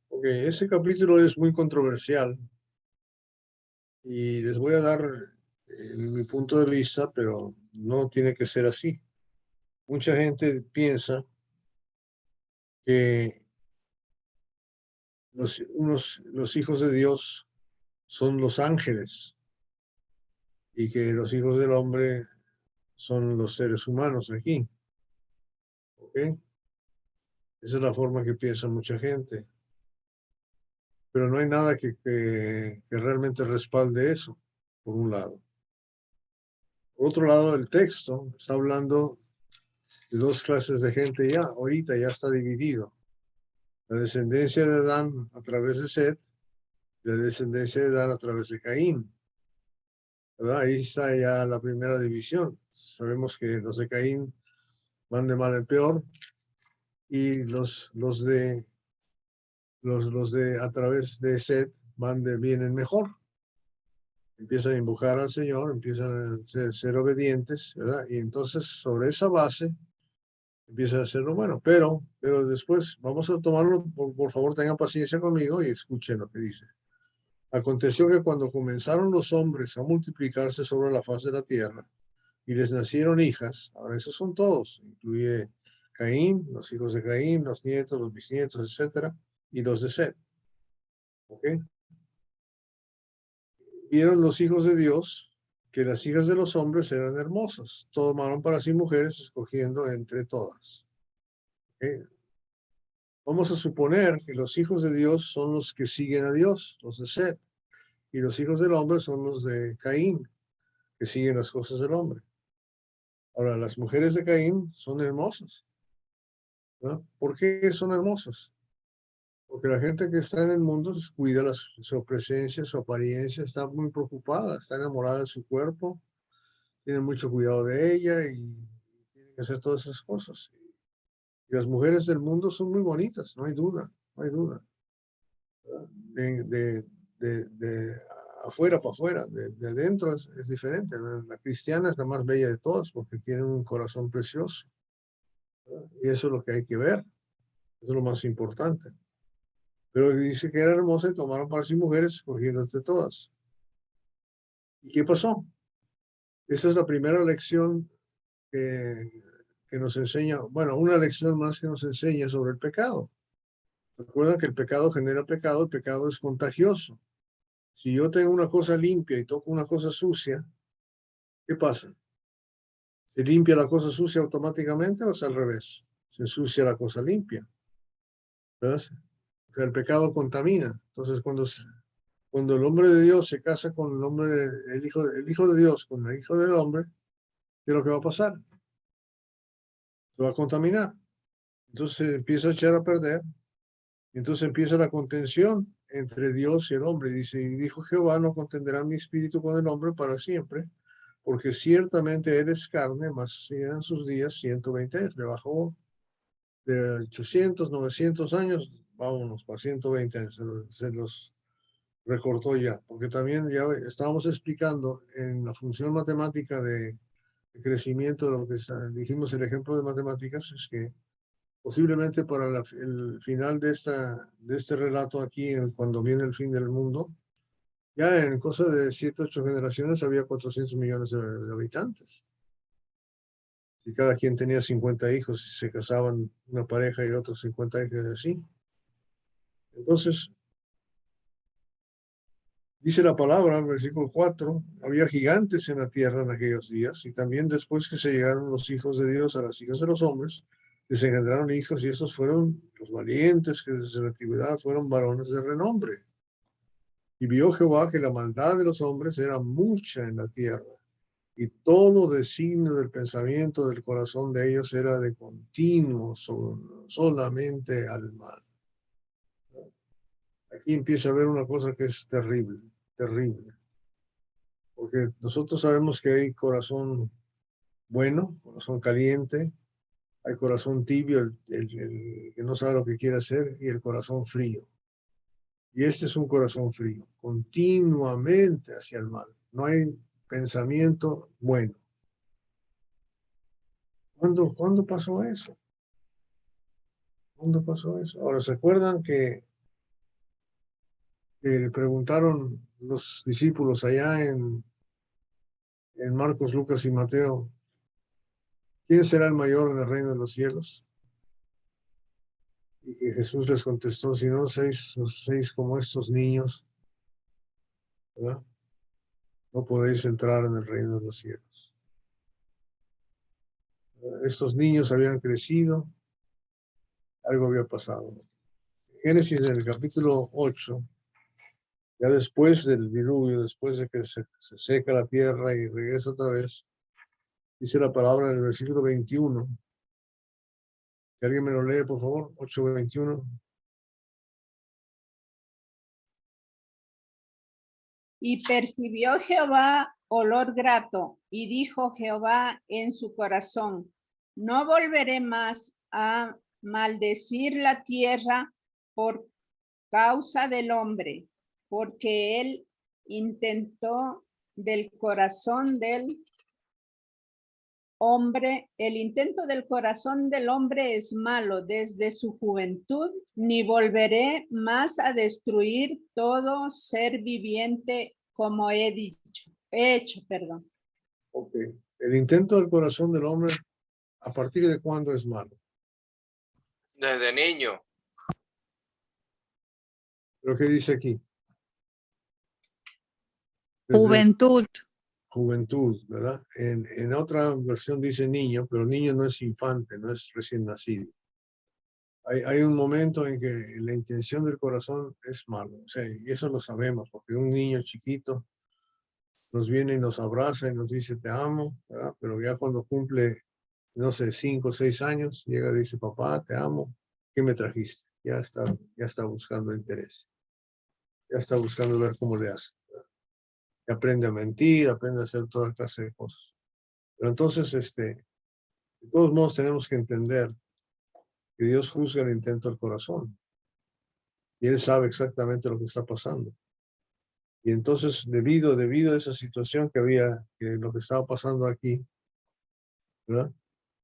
Ok, ese capítulo es muy controversial y les voy a dar mi punto de vista, pero no tiene que ser así. Mucha gente piensa que los hijos de Dios son los ángeles y que los hijos del hombre son los seres humanos aquí. ¿Ok? Esa es la forma que piensa mucha gente. Pero no hay nada que realmente respalde eso, por un lado. Por otro lado, el texto está hablando de dos clases de gente ya, ahorita ya está dividido. La descendencia de Adán a través de Set, y la descendencia de Adán a través de Caín. ¿Verdad? Ahí está ya la primera división. Sabemos que los de Caín van de mal en peor y los de a través de Set van de bien en mejor. Empiezan a invocar al Señor, empiezan a ser obedientes, ¿verdad? Y entonces sobre esa base empiezan a hacerlo bueno. Pero después vamos a tomarlo, por favor tengan paciencia conmigo y escuchen lo que dice. Aconteció que cuando comenzaron los hombres a multiplicarse sobre la faz de la tierra y les nacieron hijas, ahora esos son todos, incluye Caín, los hijos de Caín, los nietos, los bisnietos, etcétera, y los de Set. ¿Ok? Vieron los hijos de Dios que las hijas de los hombres eran hermosas. Tomaron para sí mujeres, escogiendo entre todas. ¿Okay? Vamos a suponer que los hijos de Dios son los que siguen a Dios, los de Set, y los hijos del hombre son los de Caín, que siguen las cosas del hombre. Ahora, las mujeres de Caín son hermosas, ¿no? ¿Por qué son hermosas? Porque la gente que está en el mundo cuida su presencia, su apariencia, está muy preocupada, está enamorada de su cuerpo, tiene mucho cuidado de ella y tiene que hacer todas esas cosas. Y las mujeres del mundo son muy bonitas, no hay duda, no hay duda. De afuera para afuera, de adentro es diferente. La cristiana es la más bella de todas porque tiene un corazón precioso, ¿verdad? Y eso es lo que hay que ver, eso es lo más importante. Pero dice que era hermosa y tomaron para sí mujeres, escogiendo entre todas. ¿Y qué pasó? Esa es la primera lección que nos enseña, bueno, una lección más que nos enseña sobre el pecado. Recuerda que el pecado genera pecado, el pecado es contagioso. Si yo tengo una cosa limpia y toco una cosa sucia, ¿qué pasa? ¿Se limpia la cosa sucia automáticamente o es al revés? Se ensucia la cosa limpia, ¿verdad? O sea, el pecado contamina. Entonces, cuando el hombre de Dios se casa con el hombre, el hijo de Dios con el hijo del hombre, ¿qué es lo que va a pasar? Se va a contaminar. Entonces se empieza a echar a perder. Entonces empieza la contención entre Dios y el hombre. Dice, y dijo Jehová, no contenderá mi espíritu con el hombre para siempre, porque ciertamente él es carne, mas eran sus días 120 años. Le bajó de 800, 900 años, vámonos, para 120 años. Se los recortó ya, porque también ya estábamos explicando en la función matemática de crecimiento de lo que dijimos, el ejemplo de matemáticas es que posiblemente para el final de este relato aquí, cuando viene el fin del mundo, ya en cosa de 7, 8 generaciones había 400 millones de habitantes. Si cada quien tenía 50 hijos y se casaban una pareja y otros 50 hijos así. Entonces, dice la palabra, versículo 4, había gigantes en la tierra en aquellos días, y también después que se llegaron los hijos de Dios a las hijas de los hombres, les engendraron hijos, y estos fueron los valientes que desde la antigüedad fueron varones de renombre. Y vio Jehová que la maldad de los hombres era mucha en la tierra, y todo designio del pensamiento del corazón de ellos era de continuo solamente al mal. Aquí empieza a ver una cosa que es terrible, terrible. Porque nosotros sabemos que hay corazón bueno, corazón caliente, hay corazón tibio, el que no sabe lo que quiere hacer, y el corazón frío. Y este es un corazón frío, continuamente hacia el mal. No hay pensamiento bueno. ¿Cuándo pasó eso? ¿Cuándo pasó eso? Ahora, ¿se acuerdan que le preguntaron los discípulos allá en Marcos, Lucas y Mateo, ¿quién será el mayor en el reino de los cielos? Y Jesús les contestó, si no seis como estos niños, ¿verdad? No podéis entrar en el reino de los cielos. Estos niños habían crecido, algo había pasado. Génesis en el capítulo 8, ya después del diluvio, después de que se seca la tierra y regresa otra vez, dice la palabra en el versículo 21. Si alguien me lo lee, por favor, 8:21. Y percibió Jehová olor grato, y dijo Jehová en su corazón, no volveré más a maldecir la tierra por causa del hombre, porque él intentó del corazón del hombre, el intento del corazón del hombre es malo desde su juventud, ni volveré más a destruir todo ser viviente como he hecho. Ok. El intento del corazón del hombre, ¿a partir de cuándo es malo? Desde niño. ¿Pero qué dice aquí? Desde Juventud. juventud, ¿verdad? En otra versión dice niño, pero niño no es infante, no es recién nacido. hay un momento en que la intención del corazón es malo. O sea, y eso lo sabemos, porque un niño chiquito nos viene y nos abraza y nos dice te amo, ¿verdad? Pero ya cuando cumple, no sé, 5 o 6 años, llega y dice, papá, te amo, ¿qué me trajiste? Ya está buscando interés. Ya está buscando ver cómo le hace. ¿Verdad? Y aprende a mentir, aprende a hacer toda clase de cosas. Pero entonces, de todos modos tenemos que entender que Dios juzga el intento del corazón. Y Él sabe exactamente lo que está pasando. Y entonces, debido a esa situación que lo que estaba pasando aquí, ¿verdad?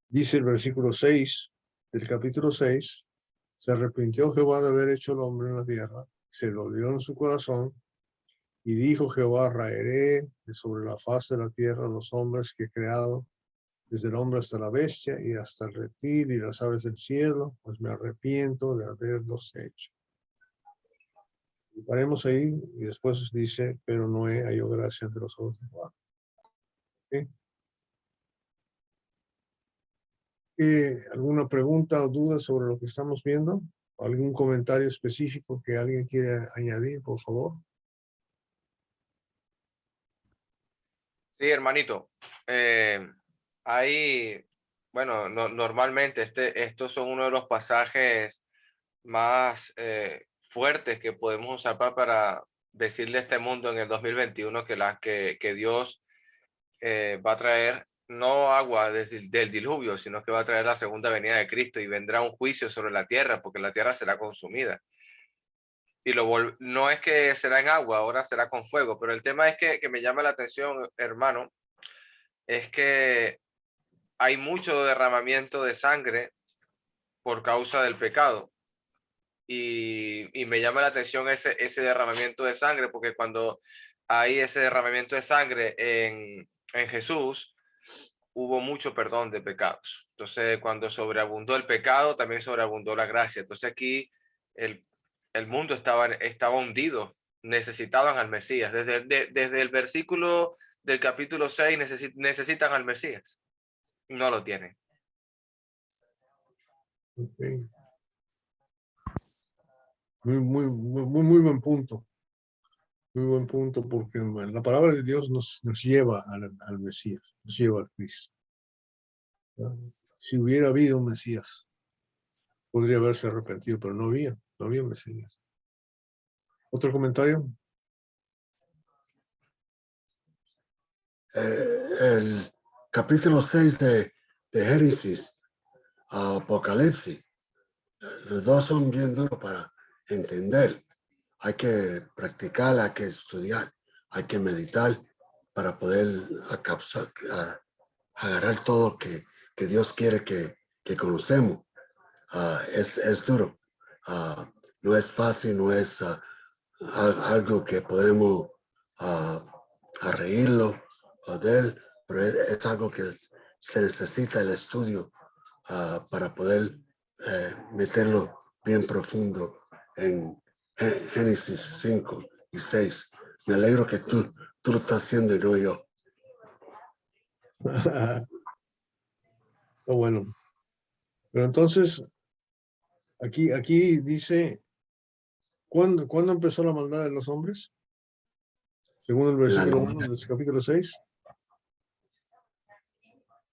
Dice el versículo 6 del capítulo 6, se arrepintió Jehová de haber hecho el hombre en la tierra, se lo dio en su corazón, y dijo Jehová, raeré de sobre la faz de la tierra los hombres que he creado, desde el hombre hasta la bestia, y hasta el reptil y las aves del cielo, pues me arrepiento de haberlos hecho. Y paremos ahí, y después dice, pero Noé halló gracia ante los ojos de Jehová. ¿Okay? ¿Alguna pregunta o duda sobre lo que estamos viendo? ¿Algún comentario específico que alguien quiera añadir, por favor? Sí, hermanito. Bueno, normalmente estos son uno de los pasajes más fuertes que podemos usar para decirle a este mundo en el 2021 que Dios va a traer no agua del diluvio, sino que va a traer la segunda venida de Cristo y vendrá un juicio sobre la tierra, porque la tierra será consumida. Y no es que será en agua, ahora será con fuego, pero el tema es que me llama la atención, hermano, es que hay mucho derramamiento de sangre por causa del pecado. Y me llama la atención ese derramamiento de sangre, porque cuando hay ese derramamiento de sangre en Jesús, hubo mucho perdón de pecados. Entonces, cuando sobreabundó el pecado, también sobreabundó la gracia. Entonces aquí el mundo estaba hundido, necesitaban al Mesías. Desde el versículo del capítulo 6 necesitan al Mesías. No lo tienen. Okay. Muy buen punto. Muy buen punto, porque la palabra de Dios nos lleva al Mesías, nos lleva a Cristo. Si hubiera habido un Mesías, podría haberse arrepentido, pero no había Mesías. ¿Otro comentario? El capítulo 6 de Génesis a Apocalipsis, los dos son bien duros para entender. Hay que practicar, hay que estudiar, hay que meditar para poder agarrar todo que Dios quiere que conocemos. Es duro. No es fácil, no es algo que podemos reírlo de él, pero es algo que se necesita el estudio para poder meterlo bien profundo en Génesis 5 y 6. Me alegro que tú lo estás haciendo y no yo. Bueno. Pero entonces, aquí dice, ¿cuándo empezó la maldad de los hombres? Según el versículo 1 del capítulo 6.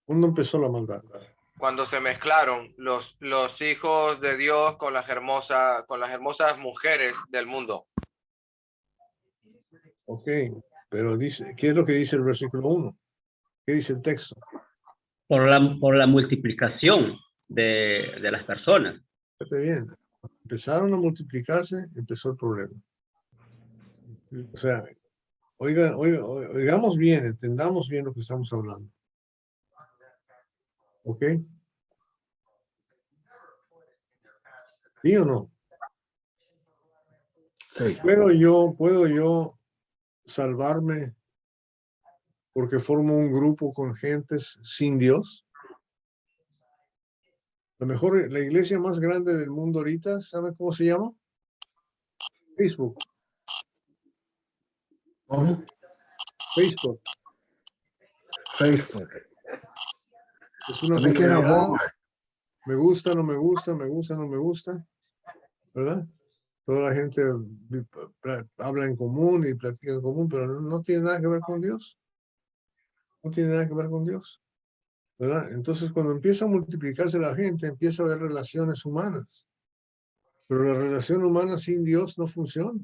¿Cuándo empezó la maldad? Cuando se mezclaron los hijos de Dios con las hermosas mujeres del mundo. Ok, pero dice, ¿qué es lo que dice el versículo 1? ¿Qué dice el texto? Por la multiplicación de las personas. Fíjate bien, empezaron a multiplicarse, empezó el problema. O sea, oigamos bien, entendamos bien lo que estamos hablando. ¿Ok? ¿Sí o no? Sí. ¿Puedo yo salvarme porque formo un grupo con gentes sin Dios? A lo mejor la iglesia más grande del mundo ahorita, ¿sabe cómo se llama? Facebook. ¿Cómo? Facebook. Facebook. Es una También quiero comunidad. Walmart. me gusta, no me gusta, me gusta, no me gusta, ¿verdad? Toda la gente habla en común y platica en común, pero no tiene nada que ver con Dios. No tiene nada que ver con Dios, ¿verdad? Entonces, cuando empieza a multiplicarse la gente, empieza a haber relaciones humanas. Pero la relación humana sin Dios no funciona.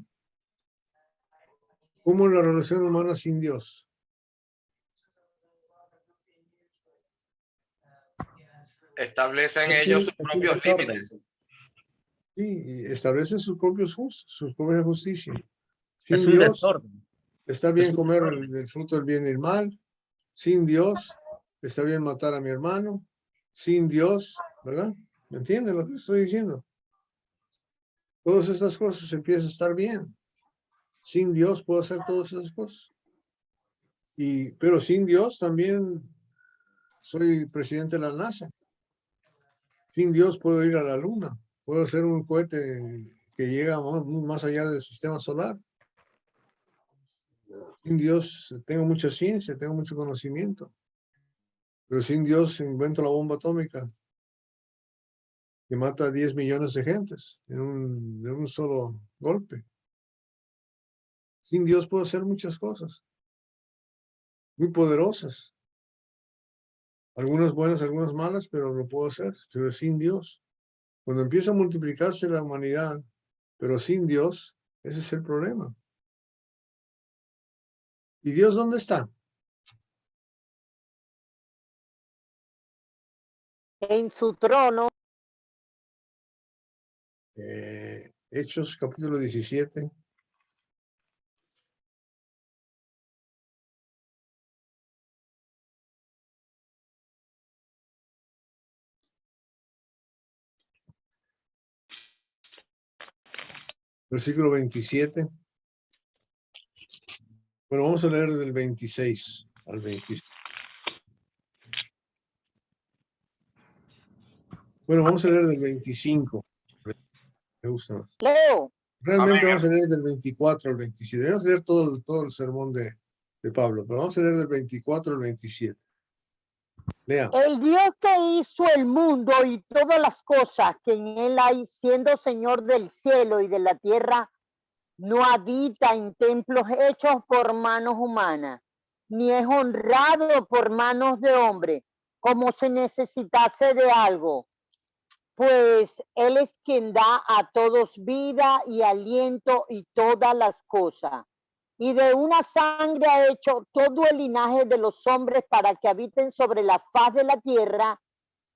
¿Cómo es la relación humana sin Dios? Establecen ellos sus propios límites. Sí, y establecen sus propios su propia justicia. Es Sin un Dios, desorden. está bien un comer desorden. del fruto del bien y el mal. Sin Dios, está bien matar a mi hermano. Sin Dios, ¿verdad? ¿Me entienden lo que estoy diciendo? Todas estas cosas empiezan a estar bien. Sin Dios puedo hacer todas esas cosas. Pero sin Dios también soy presidente de la NASA. Sin Dios puedo ir a la luna. Puedo hacer un cohete que llega más allá del sistema solar. Sin Dios tengo mucha ciencia, tengo mucho conocimiento. Pero sin Dios invento la bomba atómica que mata a 10 millones de gentes de un solo golpe. Sin Dios puedo hacer muchas cosas muy poderosas. Algunas buenas, algunas malas, pero lo puedo hacer. Pero sin Dios. Cuando empieza a multiplicarse la humanidad, pero sin Dios, ese es el problema. ¿Y Dios dónde está? En su trono. Hechos capítulo 17. Versículo 27. Bueno, vamos a leer del 26 al 26. Bueno, vamos a leer del 25. Me gusta más. Leo. Realmente Amén. vamos a leer del 24 al 27. Vamos a leer todo el sermón de Pablo, pero vamos a leer del 24 al 27. Lea. El Dios que hizo el mundo y todas las cosas que en él hay, siendo Señor del cielo y de la tierra, no habita en templos hechos por manos humanas, ni es honrado por manos de hombre, como si necesitase de algo, pues Él es quien da a todos vida y aliento y todas las cosas. Y de una sangre ha hecho todo el linaje de los hombres para que habiten sobre la faz de la tierra,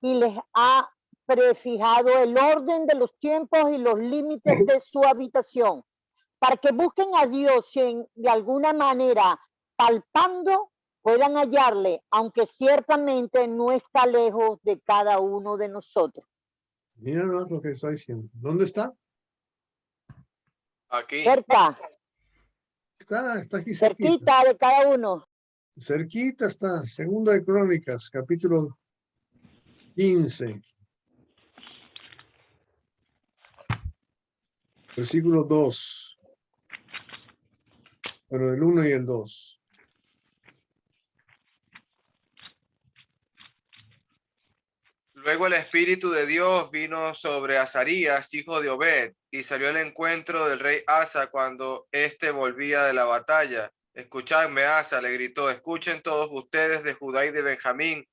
y les ha prefijado el orden de los tiempos y los límites de su habitación, para que busquen a Dios y de alguna manera, palpando, puedan hallarle, aunque ciertamente no está lejos de cada uno de nosotros. Mira más lo que está diciendo. ¿Dónde está? Aquí. Cerca. Está aquí cerquita. Cerquita de cada uno. Cerquita está. Segunda de Crónicas, capítulo 15. Versículo 2. Bueno, el 1 y el 2. Luego el Espíritu de Dios vino sobre Azarías, hijo de Obed, y salió al encuentro del rey Asa cuando éste volvía de la batalla. Escuchadme, Asa, le gritó, escuchen todos ustedes de Judá y de Benjamín.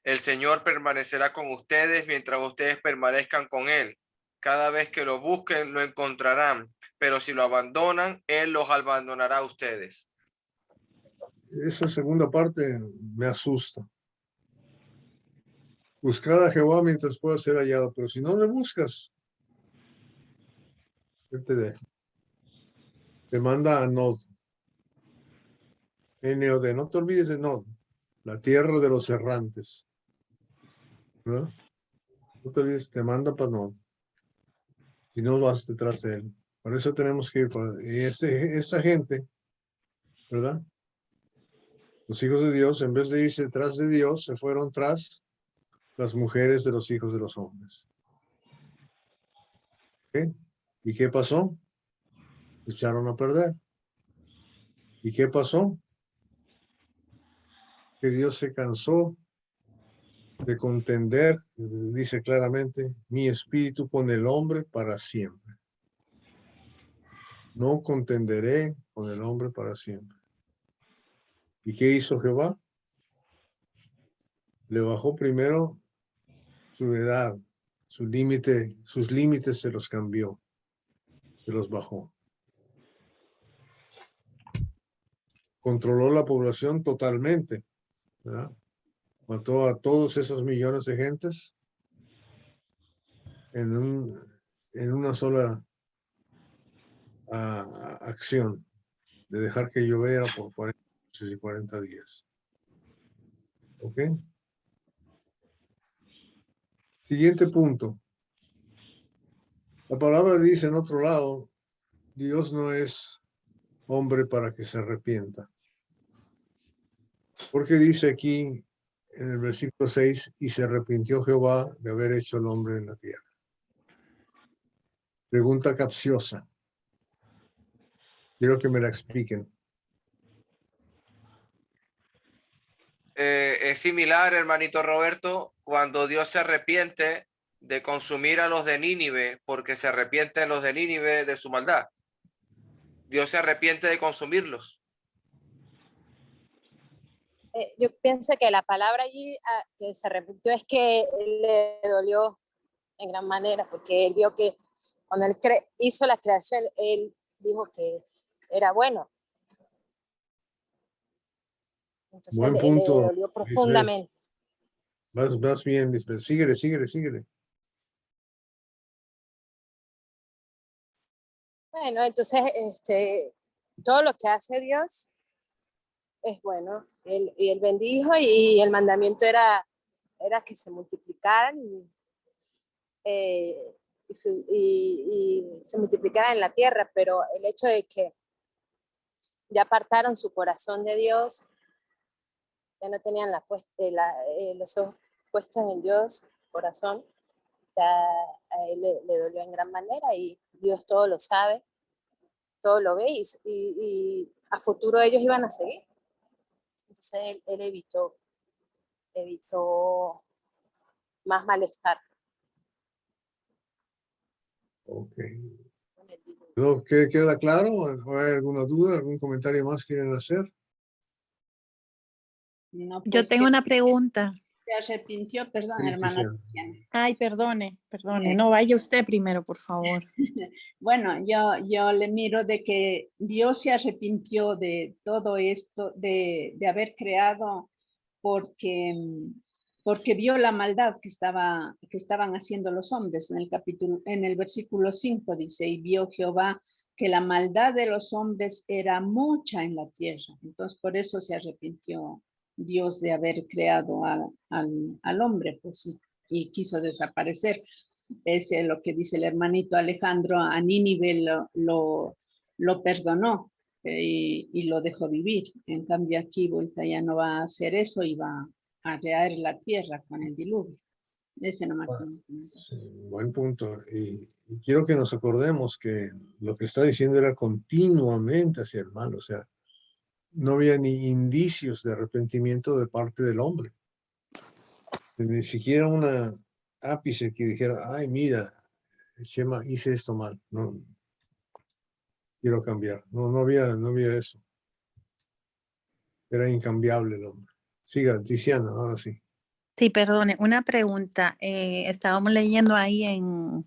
El Señor permanecerá con ustedes mientras ustedes permanezcan con él. Cada vez que lo busquen, lo encontrarán, pero si lo abandonan, él los abandonará a ustedes. Esa segunda parte me asusta. Buscar a Jehová mientras pueda ser hallado, pero si no le buscas, él te deja. Te manda a Nod. N-O-D. No te olvides de Nod, la tierra de los errantes. ¿No? No te olvides, te manda para Nod. Si no vas detrás de él. Por eso tenemos que ir. Y esa gente, ¿verdad? Los hijos de Dios, en vez de irse detrás de Dios, se fueron tras las mujeres de los hijos de los hombres. ¿Qué? ¿Y qué pasó? Se echaron a perder. ¿Y qué pasó? Que Dios se cansó de contender, dice claramente, mi espíritu con el hombre para siempre. No contenderé con el hombre para siempre. ¿Y qué hizo Jehová? Le bajó primero su edad, sus límites se los cambió, se los bajó. Controló la población totalmente, ¿verdad? Mató a todos esos millones de gentes en una sola acción de dejar que lloviera por 40 noches y 40 días. ¿Ok? Siguiente punto. La palabra dice en otro lado, Dios no es hombre para que se arrepienta. Porque dice aquí en el versículo 6, y se arrepintió Jehová de haber hecho el hombre en la tierra. Pregunta capciosa. Quiero que me la expliquen. Es similar, hermanito Roberto, cuando Dios se arrepiente de consumir a los de Nínive, porque se arrepienten los de Nínive de su maldad. Dios se arrepiente de consumirlos. Yo pienso que la palabra allí que se arrepintió es que le dolió en gran manera, porque él vio que cuando él hizo la creación, él dijo que era bueno. Entonces Buen le punto, dolió profundamente. Vas bien, Lisbeth. Síguele. Bueno, entonces todo lo que hace Dios es bueno. Él bendijo y el mandamiento era que se multiplicaran y se multiplicaran en la tierra, pero el hecho de que ya apartaron su corazón de Dios, ya no tenían los ojos puestos en Dios, corazón, ya a él le dolió en gran manera y Dios todo lo sabe, todo lo ve y a futuro ellos iban a seguir. Entonces él evitó más malestar. Ok. ¿Queda claro? ¿Hay alguna duda? ¿Algún comentario más quieren hacer? No, Yo pues tengo que una pregunta. se arrepintió, perdón, Sí, hermana Tiziana. Tiziana. Ay, perdone. No, vaya usted primero, por favor. Bueno, yo le miro de que Dios se arrepintió de todo esto, de haber creado, porque vio la maldad que estaban haciendo los hombres. En el versículo 5 dice, y vio Jehová que la maldad de los hombres era mucha en la tierra. Entonces, por eso se arrepintió Dios de haber creado al hombre, pues, y quiso desaparecer. Es lo que dice el hermanito Alejandro, a Nínive lo perdonó y lo dejó vivir. En cambio aquí vuelta ya no va a hacer eso y va a rear la tierra con el diluvio. Ese nomás. Sí, buen punto. Y quiero que nos acordemos que lo que está diciendo era continuamente hacia el mal, o sea, no había ni indicios de arrepentimiento de parte del hombre. Ni siquiera una ápice que dijera, ay, mira, Chema, hice esto mal. No, quiero cambiar. No había eso. Era incambiable el hombre. Siga, Tiziana, ahora sí. Sí, perdone, una pregunta. Estábamos leyendo ahí en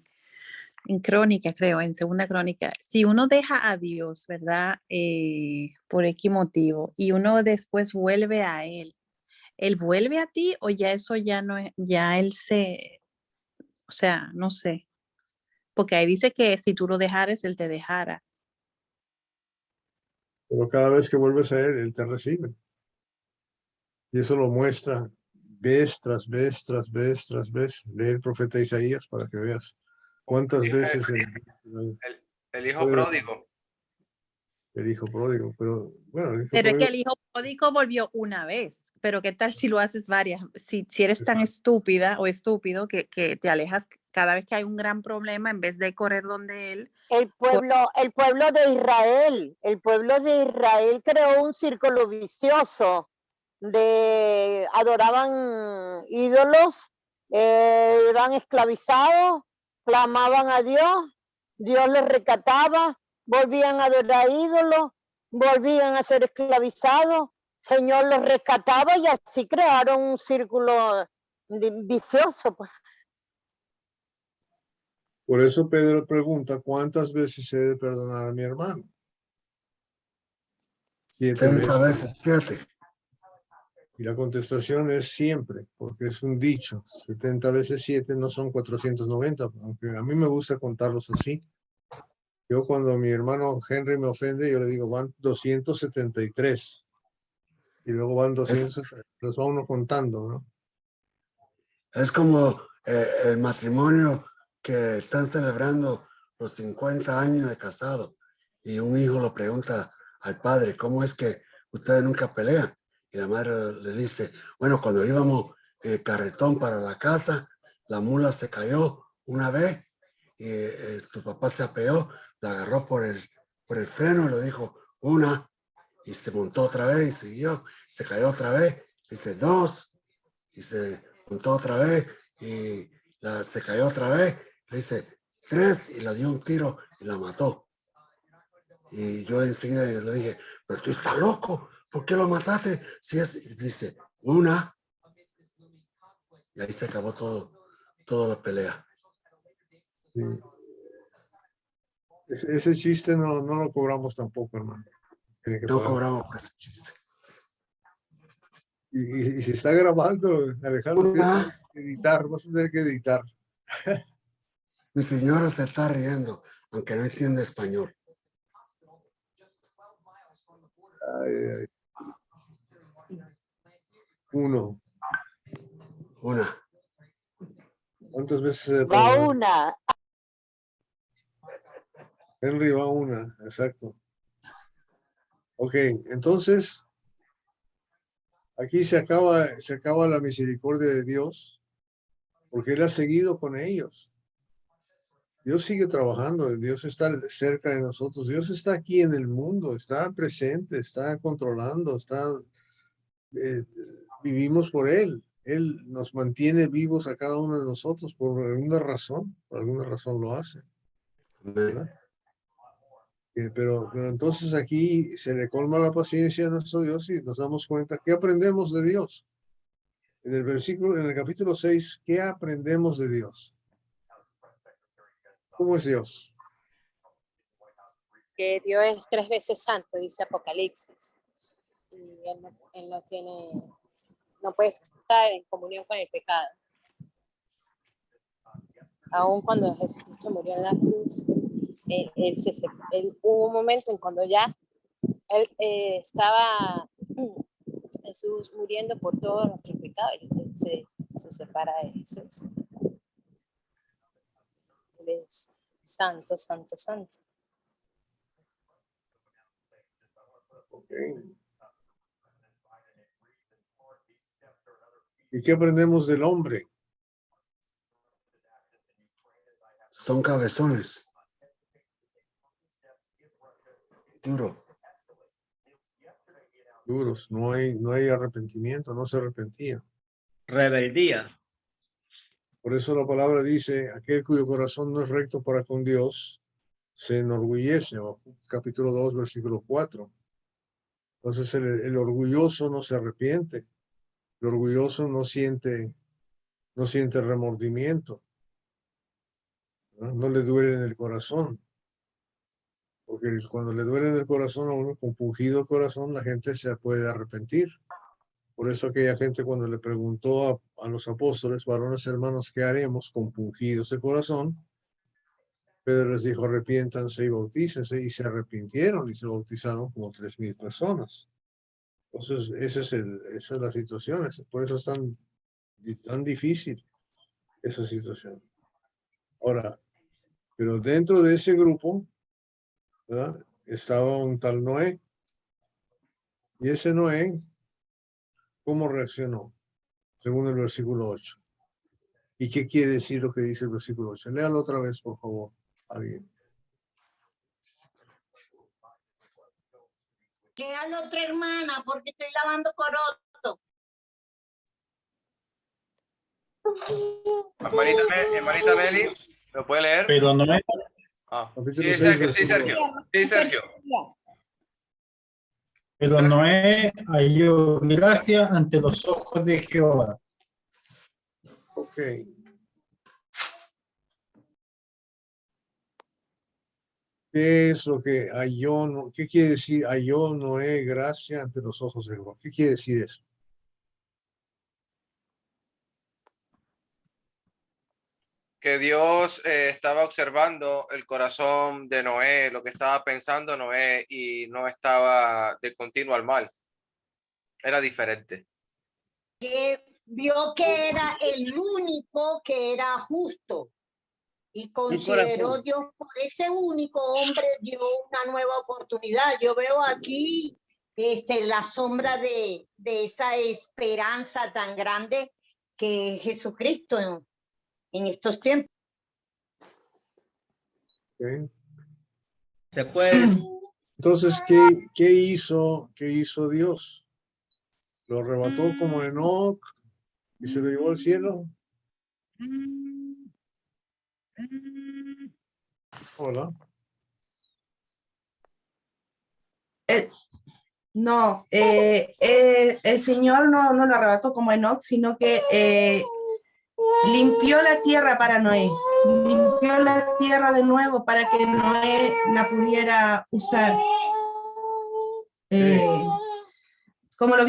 Crónica, creo, en Segunda Crónica. Si uno deja a Dios, ¿verdad? Por X motivo, y uno después vuelve a Él vuelve a ti o ya eso ya no es, ya Él o sea, no sé. Porque ahí dice que si tú lo dejares, Él te dejara. Pero cada vez que vuelves a Él te recibe. Y eso lo muestra vez tras vez, tras vez, tras vez. Lee el profeta Isaías para que veas cuántas veces El hijo pródigo. El hijo pródigo, pero bueno. El hijo Pero pródigo, es que el hijo pródigo volvió una vez. Pero ¿qué tal si lo haces varias? Si eres tan estúpida o estúpido que te alejas cada vez que hay un gran problema en vez de correr donde Él. El pueblo de Israel creó un círculo vicioso adoraban ídolos, eran esclavizados, clamaban a Dios, Dios les rescataba, volvían a adorar ídolos, volvían a ser esclavizados, Señor los rescataba y así crearon un círculo vicioso. Pues. Por eso Pedro pregunta, ¿cuántas veces he de perdonar a mi hermano? 7 veces. 7. Y la contestación es siempre, porque es un dicho. 70 veces 7 no son 490, aunque a mí me gusta contarlos así. Yo cuando mi hermano Henry me ofende, yo le digo, van 273. Y luego van 200, los va uno contando, ¿no? Es como el matrimonio que están celebrando los 50 años de casado y un hijo lo pregunta al padre, ¿cómo es que ustedes nunca pelean? Y la madre le dice, bueno, cuando íbamos carretón para la casa, la mula se cayó una vez y tu papá se apeó, la agarró por el freno y le dijo, una, y se montó otra vez y siguió, se cayó otra vez, dice 2, y se montó otra vez y se cayó otra vez, le dice 3 y le dio un tiro y la mató. Y yo enseguida le dije, pero tú estás loco, ¿por qué lo mataste? Si es, y dice, una. Y ahí se acabó toda la pelea. Sí. Ese chiste no lo cobramos tampoco, hermano. No cobramos por ese chiste. Y si está grabando, Alejandro, tienes que editar, vas a tener que editar. Mi señora se está riendo, aunque no entiende español. Ay, ay. 1. Una. ¿Cuántas veces? Va una. Henry va una, exacto. Ok, entonces, aquí se acaba la misericordia de Dios, porque Él ha seguido con ellos. Dios sigue trabajando, Dios está cerca de nosotros, Dios está aquí en el mundo, está presente, está controlando, vivimos por Él. Él nos mantiene vivos a cada uno de nosotros por alguna razón lo hace. ¿Verdad? Pero entonces aquí se le colma la paciencia a nuestro Dios y nos damos cuenta que aprendemos de Dios. En el capítulo 6, ¿qué aprendemos de Dios? ¿Cómo es Dios? Que Dios es 3 veces santo, dice Apocalipsis. Y él no puede estar en comunión con el pecado. Aún cuando Jesucristo murió en la cruz, hubo un momento en cuando ya él estaba Jesús muriendo por todos nuestros pecados, y él se separa de Jesús. Él es santo, santo, santo. Okay. ¿Y qué aprendemos del hombre? Son cabezones. Duros, no hay arrepentimiento, no se arrepentía. Rebeldía. Por eso la palabra dice, aquel cuyo corazón no es recto para con Dios, se enorgullece, capítulo 2, versículo 4. Entonces el orgulloso no se arrepiente, el orgulloso no siente remordimiento, no le duele en el corazón. Porque cuando le duele en el corazón a uno, compungido el corazón, la gente se puede arrepentir. Por eso aquella gente cuando le preguntó a los apóstoles, varones hermanos, ¿qué haremos? Compungidos el corazón, Pedro les dijo, arrepiéntanse y bautícense, y se arrepintieron y se bautizaron como 3,000 personas. Entonces, esa es la situación, por eso es tan difícil esa situación. Ahora, pero dentro de ese grupo, ¿verdad?, estaba un tal Noé. Y ese Noé, ¿cómo reaccionó? Según el versículo 8. ¿Y qué quiere decir lo que dice el versículo 8? Léalo otra vez, por favor, alguien. Léalo otra hermana, porque estoy lavando coroto. Hermanita Meli, ¿lo puede leer? Pero Noé, Ah. Capítulo Sí, 6, Sergio, sí, versículo Sergio. Sí, Sergio. pero Noé halló gracia ante los ojos de Jehová. Ok. ¿Qué es lo que halló? ¿Qué quiere decir halló Noé gracia ante los ojos de Jehová? ¿Qué quiere decir eso? Que Dios estaba observando el corazón de Noé, lo que estaba pensando Noé, y no estaba de continuo al mal. Era diferente. Que vio que era el único que era justo y consideró Dios por ese único hombre dio una nueva oportunidad. Yo veo aquí la sombra de esa esperanza tan grande que es Jesucristo en estos tiempos. Okay. Se puede. Entonces, ¿qué hizo Dios? ¿Lo arrebató como Enoc y se lo llevó al cielo? Hola. No, el Señor no lo arrebató como Enoc, sino que limpió la tierra para Noé. Limpió la tierra de nuevo para que Noé la pudiera usar. Como lo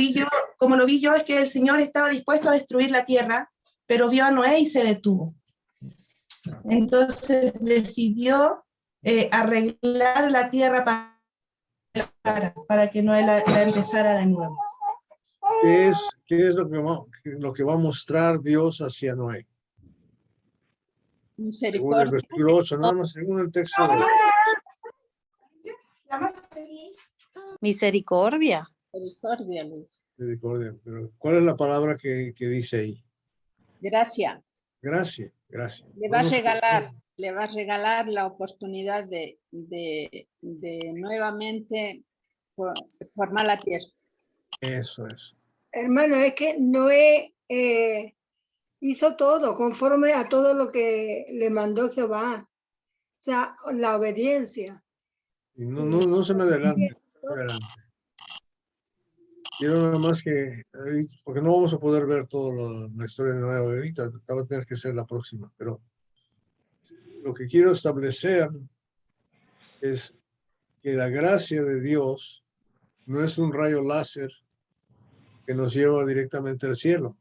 vi yo, es que el Señor estaba dispuesto a destruir la tierra, pero vio a Noé y se detuvo. Entonces decidió arreglar la tierra para que Noé la empezara de nuevo. ¿Qué es lo que va a mostrar Dios hacia Noé? Según el versículo 8, nada más según el texto. Misericordia. Misericordia, Luis. Misericordia. Pero ¿cuál es la palabra que dice ahí? Gracia. Gracia, gracias. Le va a regalar la oportunidad de nuevamente formar la tierra. Eso es. Hermano, es que Noé hizo todo conforme a todo lo que le mandó Jehová. O sea, la obediencia. Y no se me adelante. Quiero nada más que, porque no vamos a poder ver toda la historia de Noé ahorita, va a tener que ser la próxima, pero lo que quiero establecer es que la gracia de Dios no es un rayo láser que nos lleva directamente al cielo,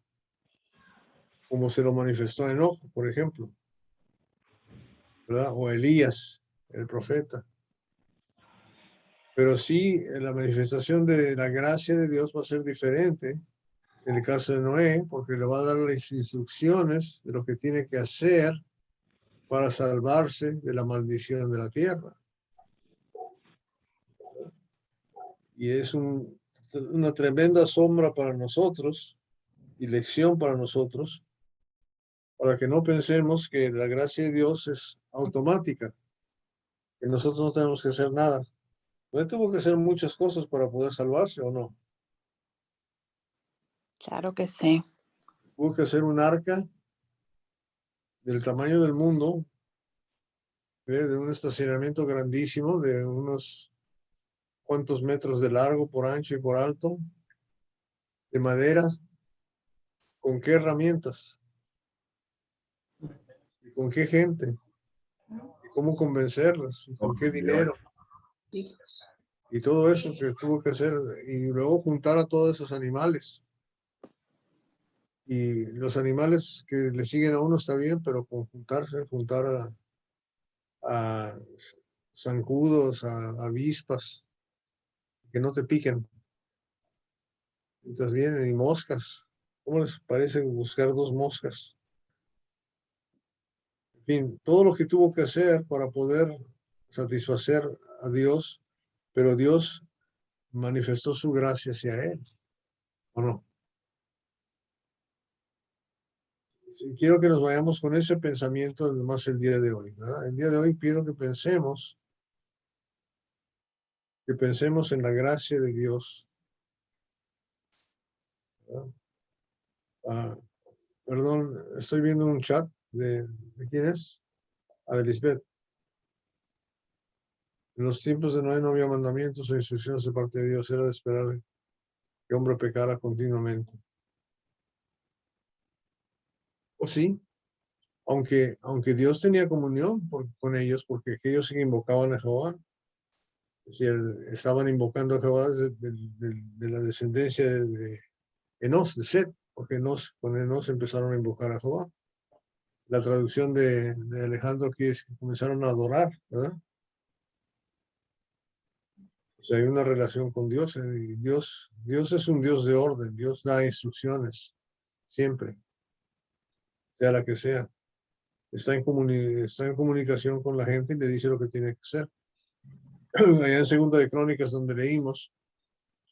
como se lo manifestó Enoc, por ejemplo, ¿verdad? O Elías, el profeta. Pero sí, la manifestación de la gracia de Dios va a ser diferente en el caso de Noé, porque le va a dar las instrucciones de lo que tiene que hacer para salvarse de la maldición de la tierra. Y es una tremenda sombra para nosotros y lección para nosotros, para que no pensemos que la gracia de Dios es automática, que nosotros no tenemos que hacer nada. No tuvo que hacer muchas cosas para poder salvarse, ¿o no? Claro que sí. Tuvo que hacer un arca del tamaño del mundo, de un estacionamiento grandísimo, de unos cuantos metros de largo, por ancho y por alto, de madera. ¿Con qué herramientas? ¿Y con qué gente? ¿Y cómo convencerlas? ¿Y con qué dinero? Y todo eso que tuvo que hacer, y luego juntar a todos esos animales. Y los animales que le siguen a uno está bien, pero con juntar a zancudos, a avispas, que no te piquen. Entonces vienen y moscas. ¿Cómo les parece buscar 2 moscas? En fin, todo lo que tuvo que hacer para poder satisfacer a Dios, pero Dios manifestó su gracia hacia él, ¿o no? Sí, quiero que nos vayamos con ese pensamiento además el día de hoy, ¿verdad? El día de hoy quiero que pensemos en la gracia de Dios, ¿verdad? Perdón, estoy viendo un chat ¿de quién es? De Lisbeth. En los tiempos de Noé no había mandamientos o instrucciones de parte de Dios, era de esperar que hombre pecara continuamente. ¿O sí? Aunque Dios tenía comunión con ellos, porque ellos sí invocaban a Jehová. Es decir, estaban invocando a Jehová de la descendencia de Enos, de Set, porque con Enos empezaron a invocar a Jehová. La traducción de Alejandro aquí es que comenzaron a adorar, ¿verdad? O sea, hay una relación con Dios, y Dios es un Dios de orden, Dios da instrucciones, siempre, sea la que sea. Está en comunicación con la gente y le dice lo que tiene que hacer. Allá en Segunda de Crónicas, donde leímos,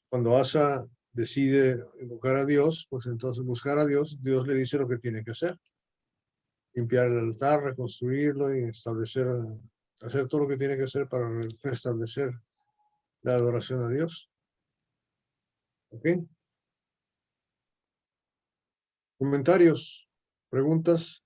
cuando Asa decide invocar a Dios, pues entonces buscar a Dios, Dios le dice lo que tiene que hacer. Limpiar el altar, reconstruirlo y hacer todo lo que tiene que hacer para restablecer la adoración a Dios. ¿Ok? Comentarios, preguntas.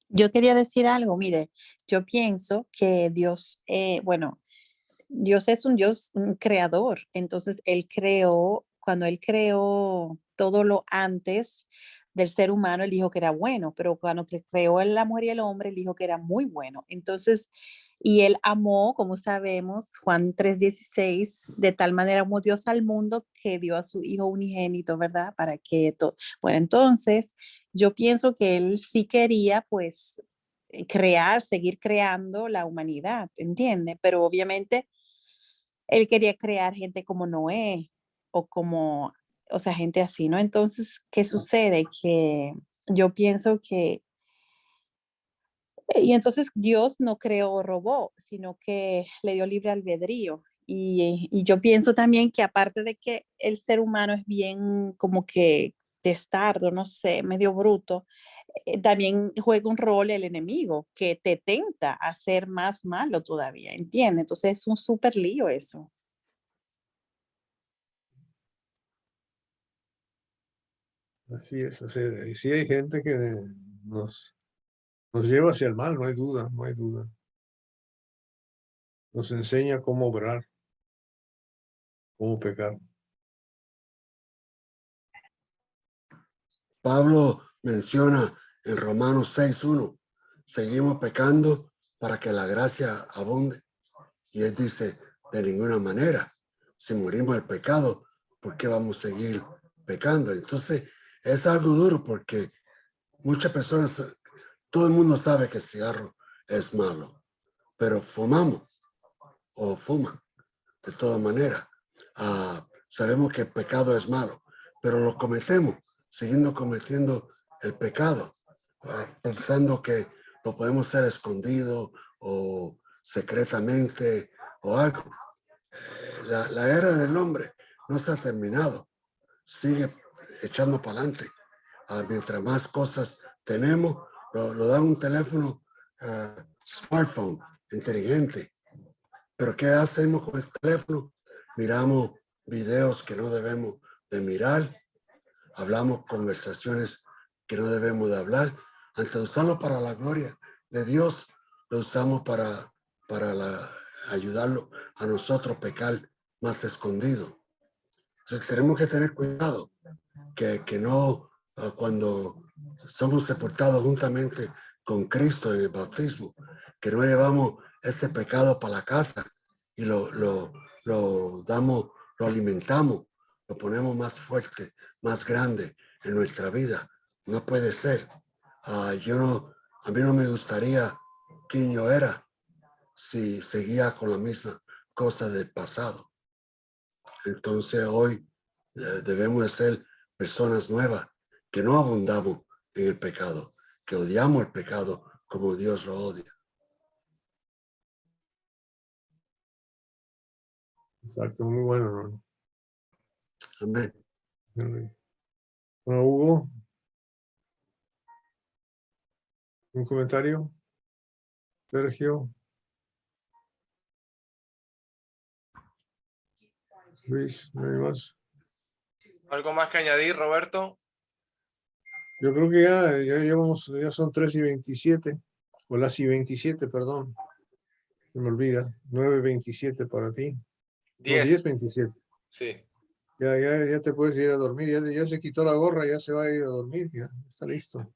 Yo quería decir algo, mire, yo pienso que Dios, bueno, Dios es un creador, entonces cuando Él creó todo lo antes del ser humano, Él dijo que era bueno, pero cuando creó la mujer y el hombre, Él dijo que era muy bueno. Entonces, y Él amó, como sabemos, Juan 3:16, de tal manera amó Dios al mundo que dio a su Hijo unigénito, ¿verdad? Para que todo. Bueno, entonces, yo pienso que Él sí quería, pues, seguir creando la humanidad, ¿entiende? Pero obviamente él quería crear gente como Noé o sea, gente así, ¿no? Entonces, ¿qué sucede? Que yo pienso y entonces Dios no creó robot, sino que le dio libre albedrío. Y yo pienso también que aparte de que el ser humano es bien como que testardo, no sé, medio bruto, también juega un rol el enemigo que te tenta a ser más malo todavía, ¿entiendes? Entonces es un súper lío eso. Así es. O sea, y sí hay gente que nos lleva hacia el mal, no hay duda, no hay duda. Nos enseña cómo obrar, cómo pecar. Pablo menciona en Romanos 6:1, seguimos pecando para que la gracia abunde. Y él dice, de ninguna manera, si morimos el pecado, ¿por qué vamos a seguir pecando? Entonces, es algo duro porque muchas personas, todo el mundo sabe que el cigarro es malo, pero fumamos o fuman de todas maneras. Sabemos que el pecado es malo, pero lo cometemos, siguiendo cometiendo el pecado, pensando que lo podemos hacer escondido o secretamente o algo. La era del hombre no se ha terminado, sigue echando para adelante. Mientras más cosas tenemos, lo da un teléfono smartphone inteligente. Pero ¿qué hacemos con el teléfono? Miramos videos que no debemos de mirar, hablamos conversaciones que no debemos de hablar. Antes de usarlo para la gloria de Dios, lo usamos para ayudarlo a nosotros pecar más escondido. Entonces tenemos que tener cuidado que no, cuando somos sepultados juntamente con Cristo en el bautismo, que no llevamos ese pecado para la casa y lo damos, lo alimentamos, lo ponemos más fuerte, más grande en nuestra vida. No puede ser. A mí no me gustaría quién yo era si seguía con la misma cosa del pasado. Entonces hoy debemos de ser personas nuevas que no abundamos en el pecado, que odiamos el pecado como Dios lo odia. Exacto, muy bueno, hermano. Amén. Bueno, Hugo, ¿un comentario? Sergio. Luis, no hay más. ¿Algo más que añadir, Roberto? Yo creo que ya son 3:27, o las y 27, perdón. Se me olvida. 9:27 para ti. No, 10. 10:27. Sí. Ya te puedes ir a dormir. Ya se quitó la gorra, ya se va a ir a dormir. Ya está listo.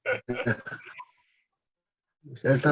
Ya está